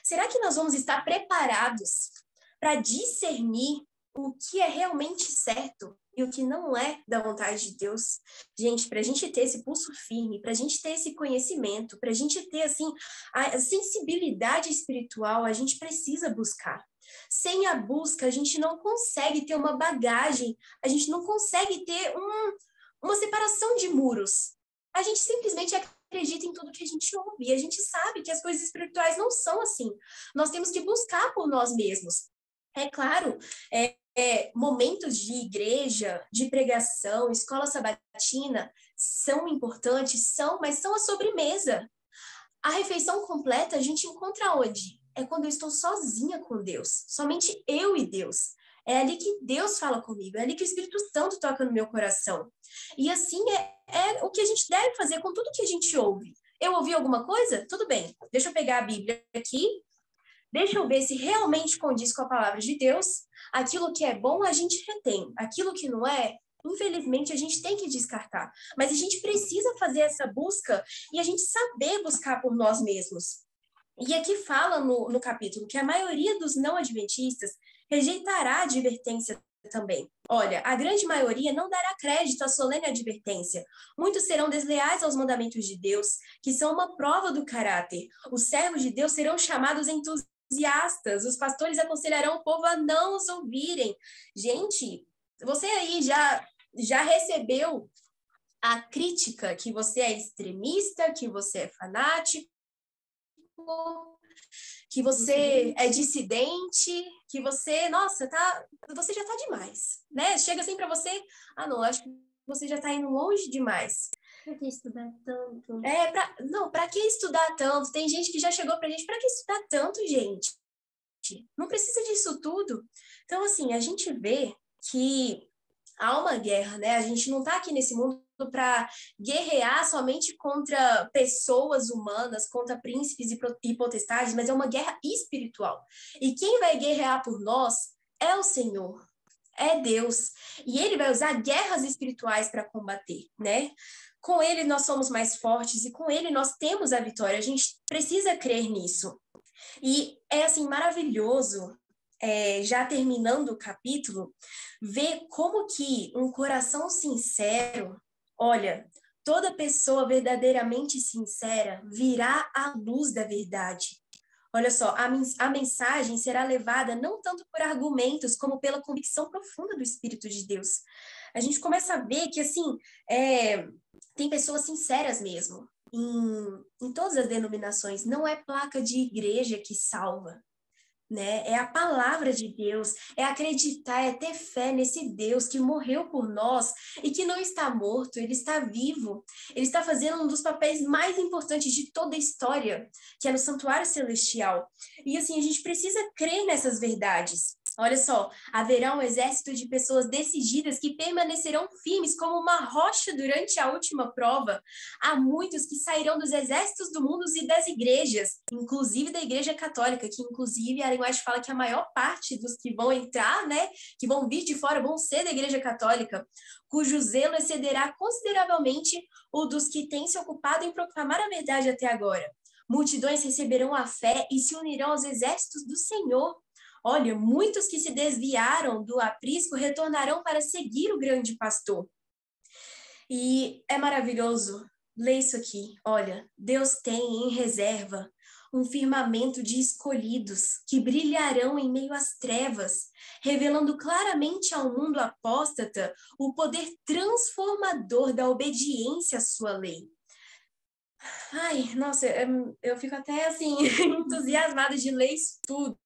Será que nós vamos estar preparados para discernir o que é realmente certo e o que não é da vontade de Deus? Gente, para a gente ter esse pulso firme, para a gente ter esse conhecimento, para a gente ter assim, a sensibilidade espiritual, a gente precisa buscar. Sem a busca, a gente não consegue ter uma bagagem, a gente não consegue ter uma separação de muros. A gente simplesmente acredita em tudo que a gente ouve, e a gente sabe que as coisas espirituais não são assim. Nós temos que buscar por nós mesmos. É claro, momentos de igreja, de pregação, escola sabatina são importantes, mas são a sobremesa. A refeição completa a gente encontra onde? É quando eu estou sozinha com Deus, somente eu e Deus. É ali que Deus fala comigo, é ali que o Espírito Santo toca no meu coração. E assim é o que a gente deve fazer com tudo que a gente ouve. Eu ouvi alguma coisa? Tudo bem, deixa eu pegar a Bíblia aqui, deixa eu ver se realmente condiz com a palavra de Deus. Aquilo que é bom a gente retém, aquilo que não é, infelizmente, a gente tem que descartar. Mas a gente precisa fazer essa busca e a gente saber buscar por nós mesmos. E aqui fala no capítulo que a maioria dos não adventistas rejeitará a advertência também. Olha, a grande maioria não dará crédito à solene advertência. Muitos serão desleais aos mandamentos de Deus, que são uma prova do caráter. Os servos de Deus serão chamados entusiastas. Os pastores aconselharão o povo a não os ouvirem. Gente, você aí já recebeu a crítica que você é extremista, que você é fanático, que você é dissidente, que você, nossa, você já tá demais, né? Chega assim para você, não, acho que você já tá indo longe demais. Pra que estudar tanto? Pra que estudar tanto? Tem gente que já chegou pra gente, pra que estudar tanto, gente? Não precisa disso tudo. Então, assim, a gente vê que há uma guerra, né? A gente não está aqui nesse mundo para guerrear somente contra pessoas humanas, contra príncipes e potestades, mas é uma guerra espiritual. E quem vai guerrear por nós é o Senhor, é Deus. E Ele vai usar guerras espirituais para combater, né? Com Ele nós somos mais fortes e com Ele nós temos a vitória. A gente precisa crer nisso. E é, assim, maravilhoso, já terminando o capítulo, ver como que um coração sincero, olha, toda pessoa verdadeiramente sincera virá à luz da verdade. Olha só, a mensagem será levada não tanto por argumentos, como pela convicção profunda do Espírito de Deus. A gente começa a ver que, assim, tem pessoas sinceras mesmo, em todas as denominações. Não é placa de igreja que salva, né? É a palavra de Deus, é acreditar, é ter fé nesse Deus que morreu por nós e que não está morto, ele está vivo. Ele está fazendo um dos papéis mais importantes de toda a história, que é no santuário celestial. E assim, a gente precisa crer nessas verdades. Olha só, haverá um exército de pessoas decididas que permanecerão firmes como uma rocha durante a última prova. Há muitos que sairão dos exércitos do mundo e das igrejas, inclusive da Igreja Católica, que inclusive a Ellen White fala que a maior parte dos que vão entrar, né, que vão vir de fora, vão ser da Igreja Católica, cujo zelo excederá consideravelmente o dos que têm se ocupado em proclamar a verdade até agora. Multidões receberão a fé e se unirão aos exércitos do Senhor. Olha, muitos que se desviaram do aprisco retornarão para seguir o grande pastor. E é maravilhoso. Lê isso aqui. Olha, Deus tem em reserva um firmamento de escolhidos que brilharão em meio às trevas, revelando claramente ao mundo apóstata o poder transformador da obediência à sua lei. Ai, nossa, eu fico até assim entusiasmada de ler isso tudo.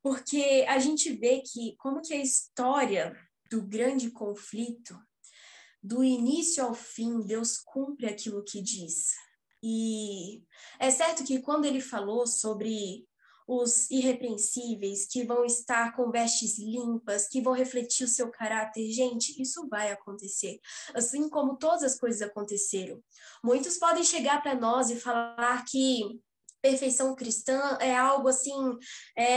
Porque a gente vê que como que a história do grande conflito, do início ao fim, Deus cumpre aquilo que diz. E é certo que quando ele falou sobre os irrepreensíveis, que vão estar com vestes limpas, que vão refletir o seu caráter, gente, isso vai acontecer. Assim como todas as coisas aconteceram. Muitos podem chegar para nós e falar que perfeição cristã é algo assim,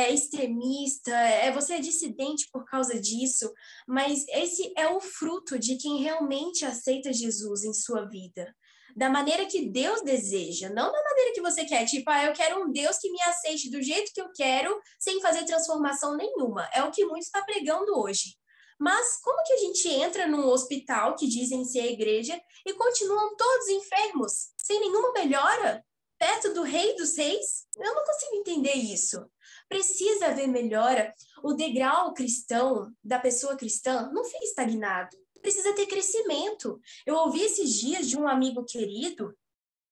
extremista, você é dissidente por causa disso, mas esse é o fruto de quem realmente aceita Jesus em sua vida. Da maneira que Deus deseja, não da maneira que você quer. Tipo, eu quero um Deus que me aceite do jeito que eu quero, sem fazer transformação nenhuma. É o que muitos estão pregando hoje. Mas como que a gente entra num hospital que dizem ser a igreja e continuam todos enfermos, sem nenhuma melhora? Perto do Rei dos Reis? Eu não consigo entender isso. Precisa haver melhora. O degrau cristão, da pessoa cristã, não fica estagnado. Precisa ter crescimento. Eu ouvi esses dias de um amigo querido,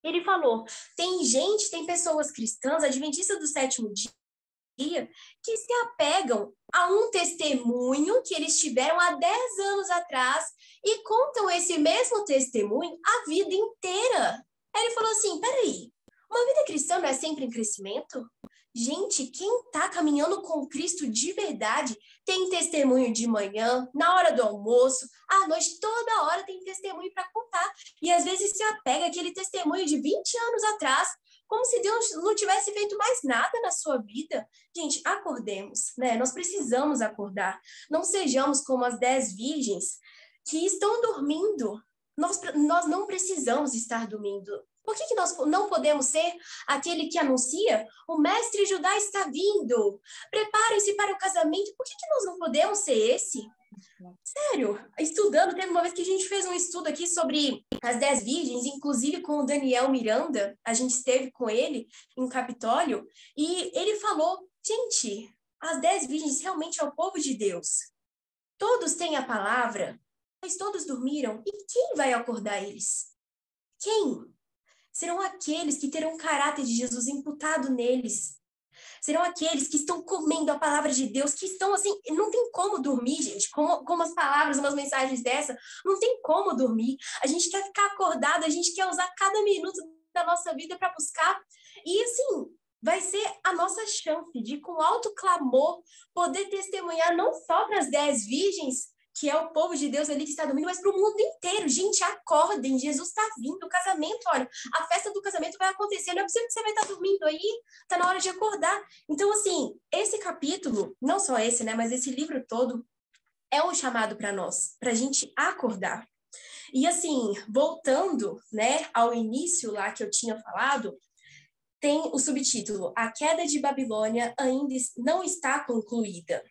ele falou, tem pessoas cristãs, adventistas do sétimo dia, que se apegam a um testemunho que eles tiveram há 10 anos atrás e contam esse mesmo testemunho a vida inteira. Aí ele falou assim, peraí, uma vida cristã não é sempre em crescimento? Gente, quem está caminhando com Cristo de verdade tem testemunho de manhã, na hora do almoço, à noite, toda hora tem testemunho para contar. E às vezes se apega àquele testemunho de 20 anos atrás, como se Deus não tivesse feito mais nada na sua vida. Gente, acordemos, né? Nós precisamos acordar. Não sejamos como as 10 virgens que estão dormindo. Nós não precisamos estar dormindo. Por que nós não podemos ser aquele que anuncia o mestre Judá está vindo? Preparem-se para o casamento. Por que nós não podemos ser esse? Sério, estudando, teve uma vez que a gente fez um estudo aqui sobre as 10 virgens, inclusive com o Daniel Miranda, a gente esteve com ele em Capitólio, e ele falou, gente, as 10 virgens realmente é o povo de Deus. Todos têm a palavra, mas todos dormiram. E quem vai acordar eles? Quem? Serão aqueles que terão o caráter de Jesus imputado neles. Serão aqueles que estão comendo a palavra de Deus, que estão assim, não tem como dormir, gente, como as palavras, umas mensagens dessa, não tem como dormir. A gente quer ficar acordado, a gente quer usar cada minuto da nossa vida para buscar. E assim, vai ser a nossa chance de, com alto clamor, poder testemunhar não só para as 10 virgens, que é o povo de Deus ali que está dormindo, mas para o mundo inteiro. Gente, acordem, Jesus está vindo, o casamento, olha, a festa do casamento vai acontecer, não é possível que você vai estar dormindo aí, está na hora de acordar. Então, assim, esse capítulo, não só esse, né, mas esse livro todo, é um chamado para nós, para a gente acordar. E assim, voltando, né, ao início lá que eu tinha falado, tem o subtítulo, A Queda de Babilônia ainda não está concluída.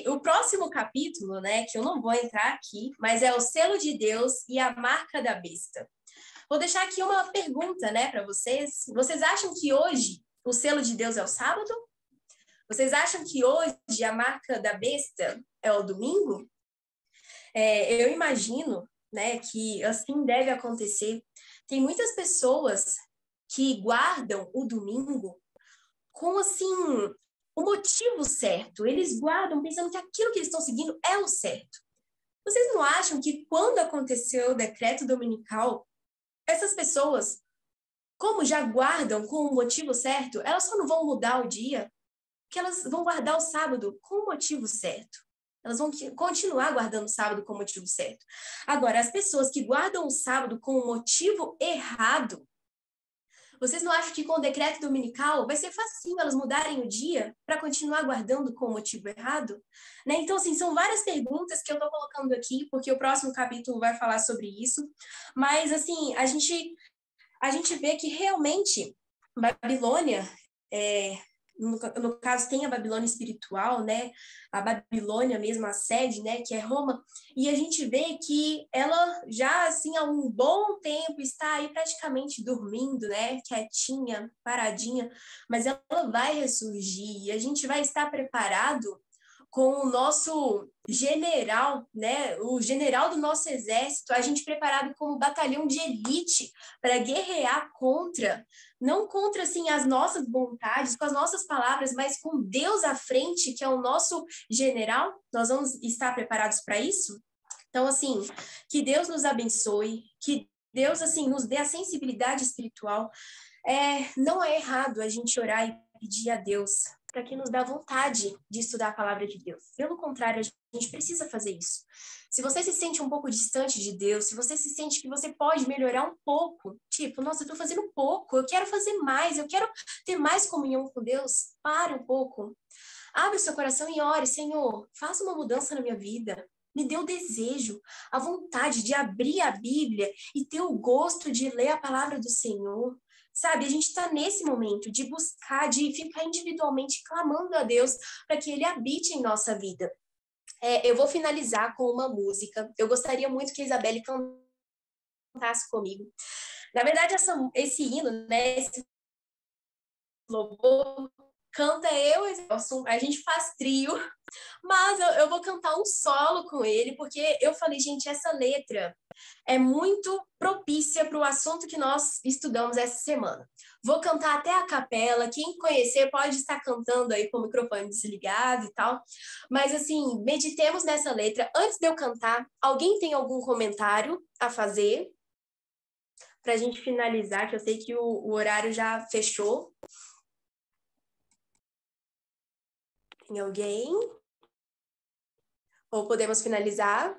O próximo capítulo, né, que eu não vou entrar aqui, mas é o selo de Deus e a marca da besta. Vou deixar aqui uma pergunta, né, para vocês. Vocês acham que hoje o selo de Deus é o sábado? Vocês acham que hoje a marca da besta é o domingo? Eu imagino, né, que assim deve acontecer. Tem muitas pessoas que guardam o domingo com, assim, o motivo certo. Eles guardam pensando que aquilo que eles estão seguindo é o certo. Vocês não acham que quando aconteceu o decreto dominical, essas pessoas, como já guardam com o motivo certo, elas só não vão mudar o dia, que elas vão guardar o sábado com o motivo certo. Elas vão continuar guardando o sábado com o motivo certo. Agora, as pessoas que guardam o sábado com o motivo errado, vocês não acham que com o decreto dominical vai ser facinho elas mudarem o dia para continuar guardando com o motivo errado? Né? Então, assim, são várias perguntas que eu estou colocando aqui, porque o próximo capítulo vai falar sobre isso. Mas, assim, a gente vê que realmente Babilônia, no caso tem a Babilônia espiritual, né? A Babilônia mesmo, a sede, né? Que é Roma, e a gente vê que ela já, assim, há um bom tempo está aí praticamente dormindo, né? Quietinha, paradinha, mas ela vai ressurgir e a gente vai estar preparado com o nosso general, né? O general do nosso exército, a gente preparado como batalhão de elite para guerrear contra, não contra, assim, as nossas vontades, com as nossas palavras, mas com Deus à frente, que é o nosso general. Nós vamos estar preparados para isso? Então, assim, que Deus nos abençoe, que Deus, assim, nos dê a sensibilidade espiritual. Não é errado a gente orar e pedir a Deus para que nos dá vontade de estudar a palavra de Deus. Pelo contrário, a gente precisa fazer isso. Se você se sente um pouco distante de Deus, se você se sente que você pode melhorar um pouco, tipo, nossa, eu estou fazendo pouco, eu quero fazer mais, eu quero ter mais comunhão com Deus, pare um pouco. Abre o seu coração e ore, Senhor, faça uma mudança na minha vida. Me dê o desejo, a vontade de abrir a Bíblia e ter o gosto de ler a palavra do Senhor. Sabe, a gente está nesse momento de buscar, de ficar individualmente clamando a Deus para que Ele habite em nossa vida. Eu vou finalizar com uma música. Eu gostaria muito que a Isabelle cantasse comigo. Na verdade, esse hino, né, esse louvor, canta eu e Nelson, a gente faz trio, mas eu vou cantar um solo com ele, porque eu falei, gente, essa letra é muito propícia para o assunto que nós estudamos essa semana. Vou cantar até a capela, quem conhecer pode estar cantando aí com o microfone desligado e tal, mas assim, meditemos nessa letra. Antes de eu cantar, alguém tem algum comentário a fazer? Para a gente finalizar, que eu sei que o horário já fechou. Tem alguém? Ou podemos finalizar?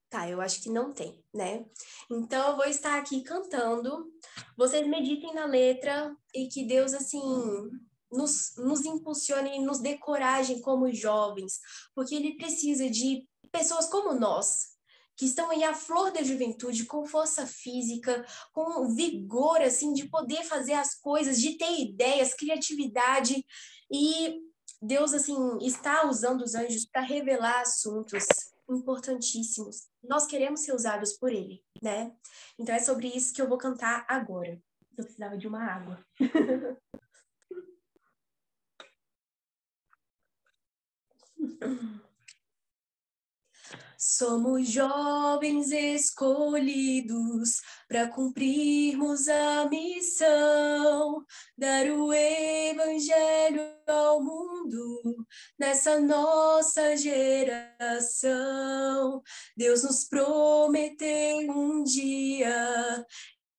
Tá, eu acho que não tem, né? Então, eu vou estar aqui cantando. Vocês meditem na letra e que Deus, assim, nos impulsione e nos dê coragem como jovens, porque Ele precisa de pessoas como nós, que estão aí à flor da juventude, com força física, com vigor, assim, de poder fazer as coisas, de ter ideias, criatividade. E Deus, assim, está usando os anjos para revelar assuntos importantíssimos. Nós queremos ser usados por Ele, né? Então é sobre isso que eu vou cantar agora. Eu precisava de uma água. Somos jovens escolhidos para cumprirmos a missão, dar o evangelho ao mundo nessa nossa geração. Deus nos prometeu um dia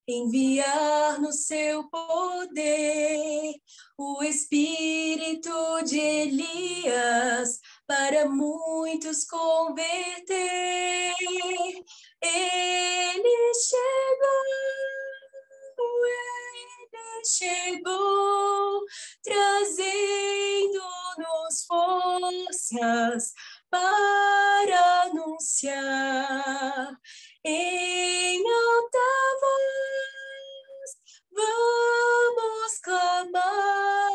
enviar no seu poder o espírito de Elias para muitos converter. Ele chegou, trazendo-nos forças para anunciar em alta voz. Vamos clamar,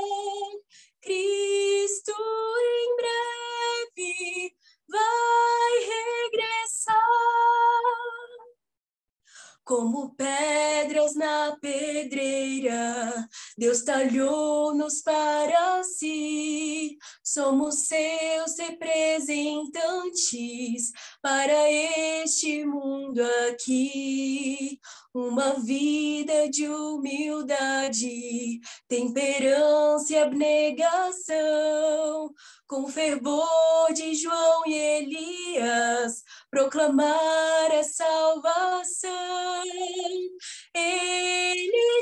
Cristo em breve vai regressar. Como pedras na pedreira, Deus talhou-nos para si. Somos seus representantes para este mundo aqui. Uma vida de humildade, temperança e abnegação, com fervor de João e Elias, proclamar a salvação. Ele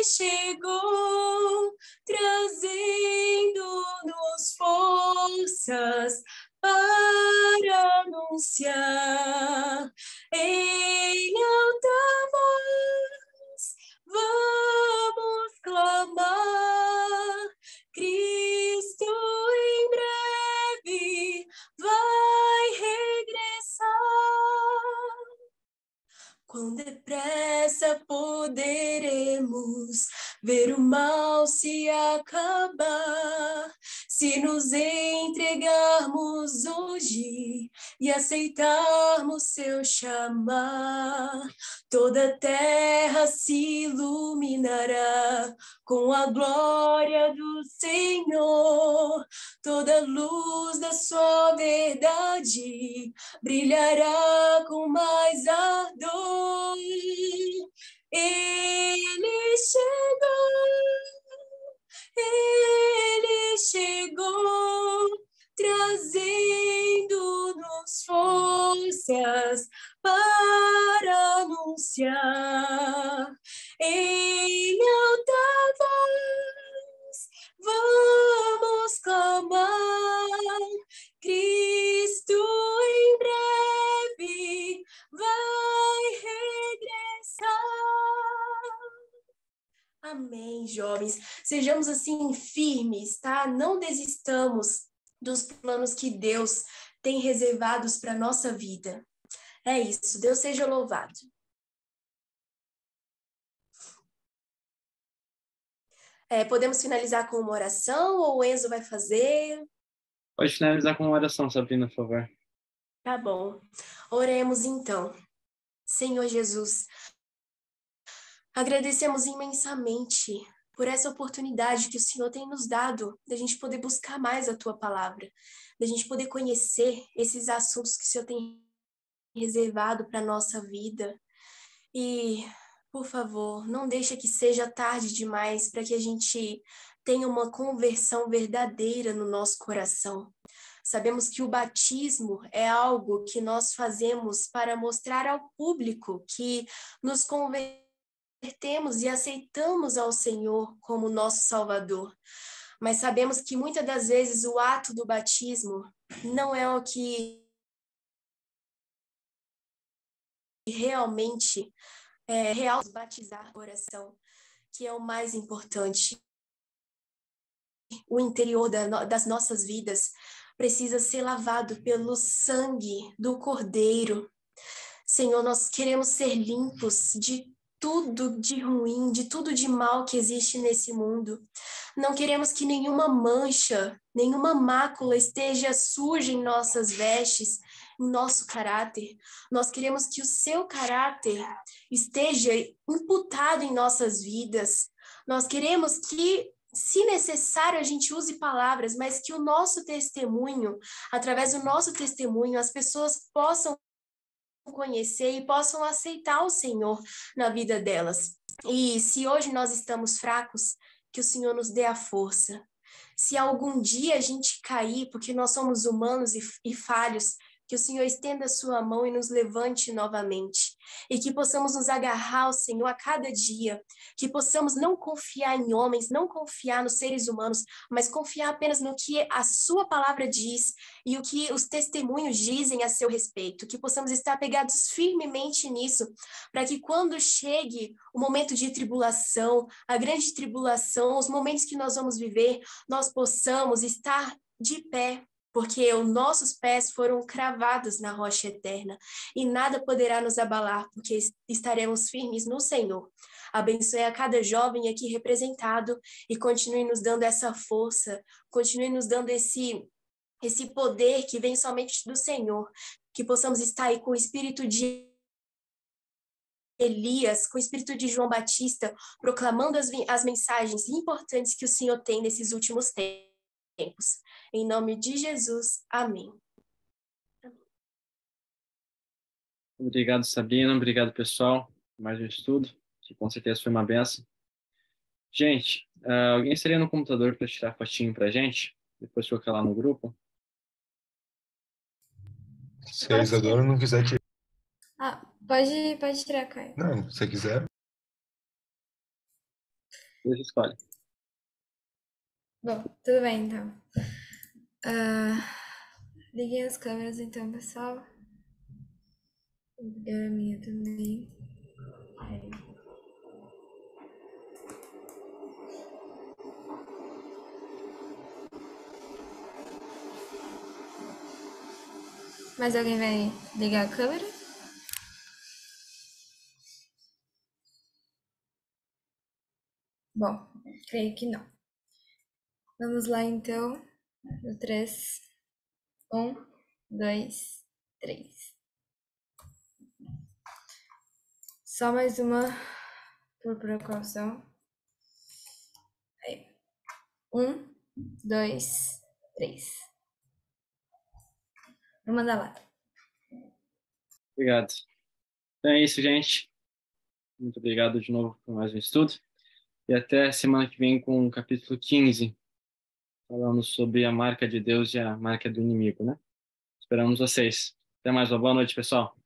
chegou, trazendo-nos forças para anunciar em alta voz. Vamos clamar, Cristo em breve vai regressar. Quão depressa poderemos ver o mal se acabar, se nos entregarmos hoje e aceitarmos seu chamar. Toda a terra se iluminará com a glória do Senhor. Toda a luz da sua verdade brilhará com mais ardor. Ele chegou, trazendo-nos forças para anunciar sejamos assim firmes, tá? Não desistamos dos planos que Deus tem reservados para nossa vida. É isso, Deus seja louvado. Podemos finalizar com uma oração ou o Enzo vai fazer? Pode finalizar com uma oração, Sabrina, por favor. Tá bom. Oremos então. Senhor Jesus, agradecemos imensamente por essa oportunidade que o Senhor tem nos dado, da gente poder buscar mais a Tua palavra, da gente poder conhecer esses assuntos que o Senhor tem reservado para a nossa vida. E, por favor, não deixa que seja tarde demais para que a gente tenha uma conversão verdadeira no nosso coração. Sabemos que o batismo é algo que nós fazemos para mostrar ao público que nos convertemos e aceitamos ao Senhor como nosso Salvador. Mas sabemos que muitas das vezes o ato do batismo não é o que realmente real batizar o coração, que é o mais importante. O interior das nossas vidas precisa ser lavado pelo sangue do Cordeiro. Senhor, nós queremos ser limpos de tudo de ruim, de tudo de mal que existe nesse mundo. Não queremos que nenhuma mancha, nenhuma mácula esteja suja em nossas vestes, em nosso caráter. Nós queremos que o seu caráter esteja imputado em nossas vidas. Nós queremos que, se necessário, a gente use palavras, mas que o nosso testemunho, através do nosso testemunho, as pessoas possam conhecer e possam aceitar o Senhor na vida delas. E se hoje nós estamos fracos, que o Senhor nos dê a força. Se algum dia a gente cair, porque nós somos humanos e falhos, que o Senhor estenda a sua mão e nos levante novamente. E que possamos nos agarrar ao Senhor a cada dia. Que possamos não confiar em homens, não confiar nos seres humanos, mas confiar apenas no que a sua palavra diz e o que os testemunhos dizem a seu respeito. Que possamos estar pegados firmemente nisso, para que quando chegue o momento de tribulação, a grande tribulação, os momentos que nós vamos viver, nós possamos estar de pé, porque os nossos pés foram cravados na rocha eterna e nada poderá nos abalar, porque estaremos firmes no Senhor. Abençoe a cada jovem aqui representado e continue nos dando essa força, continue nos dando esse poder que vem somente do Senhor, que possamos estar aí com o espírito de Elias, com o espírito de João Batista, proclamando as mensagens importantes que o Senhor tem nesses últimos tempos. Em nome de Jesus, amém. Obrigado, Sabrina. Obrigado, pessoal, por mais um estudo, que com certeza foi uma benção. Gente, alguém estaria no computador para tirar fotinho pra gente? Depois colocar lá no grupo? Se a Isadora não quiser tirar. Pode tirar, Caio. Não, se você quiser. Você escolhe. Bom, tudo bem, então. Liguem as câmeras, então, pessoal. Eu a minha também. Mais alguém vai ligar a câmera? Bom, creio que não. Vamos lá, então. No 3. 1, 2, 3. Só mais uma por precaução. Aí. 1, 2, 3. Vou mandar lá. Obrigado. Então é isso, gente. Muito obrigado de novo por mais um estudo. E até semana que vem com o capítulo 15, falando sobre a marca de Deus e a marca do inimigo, né? Esperamos vocês. Até mais, uma boa noite, pessoal.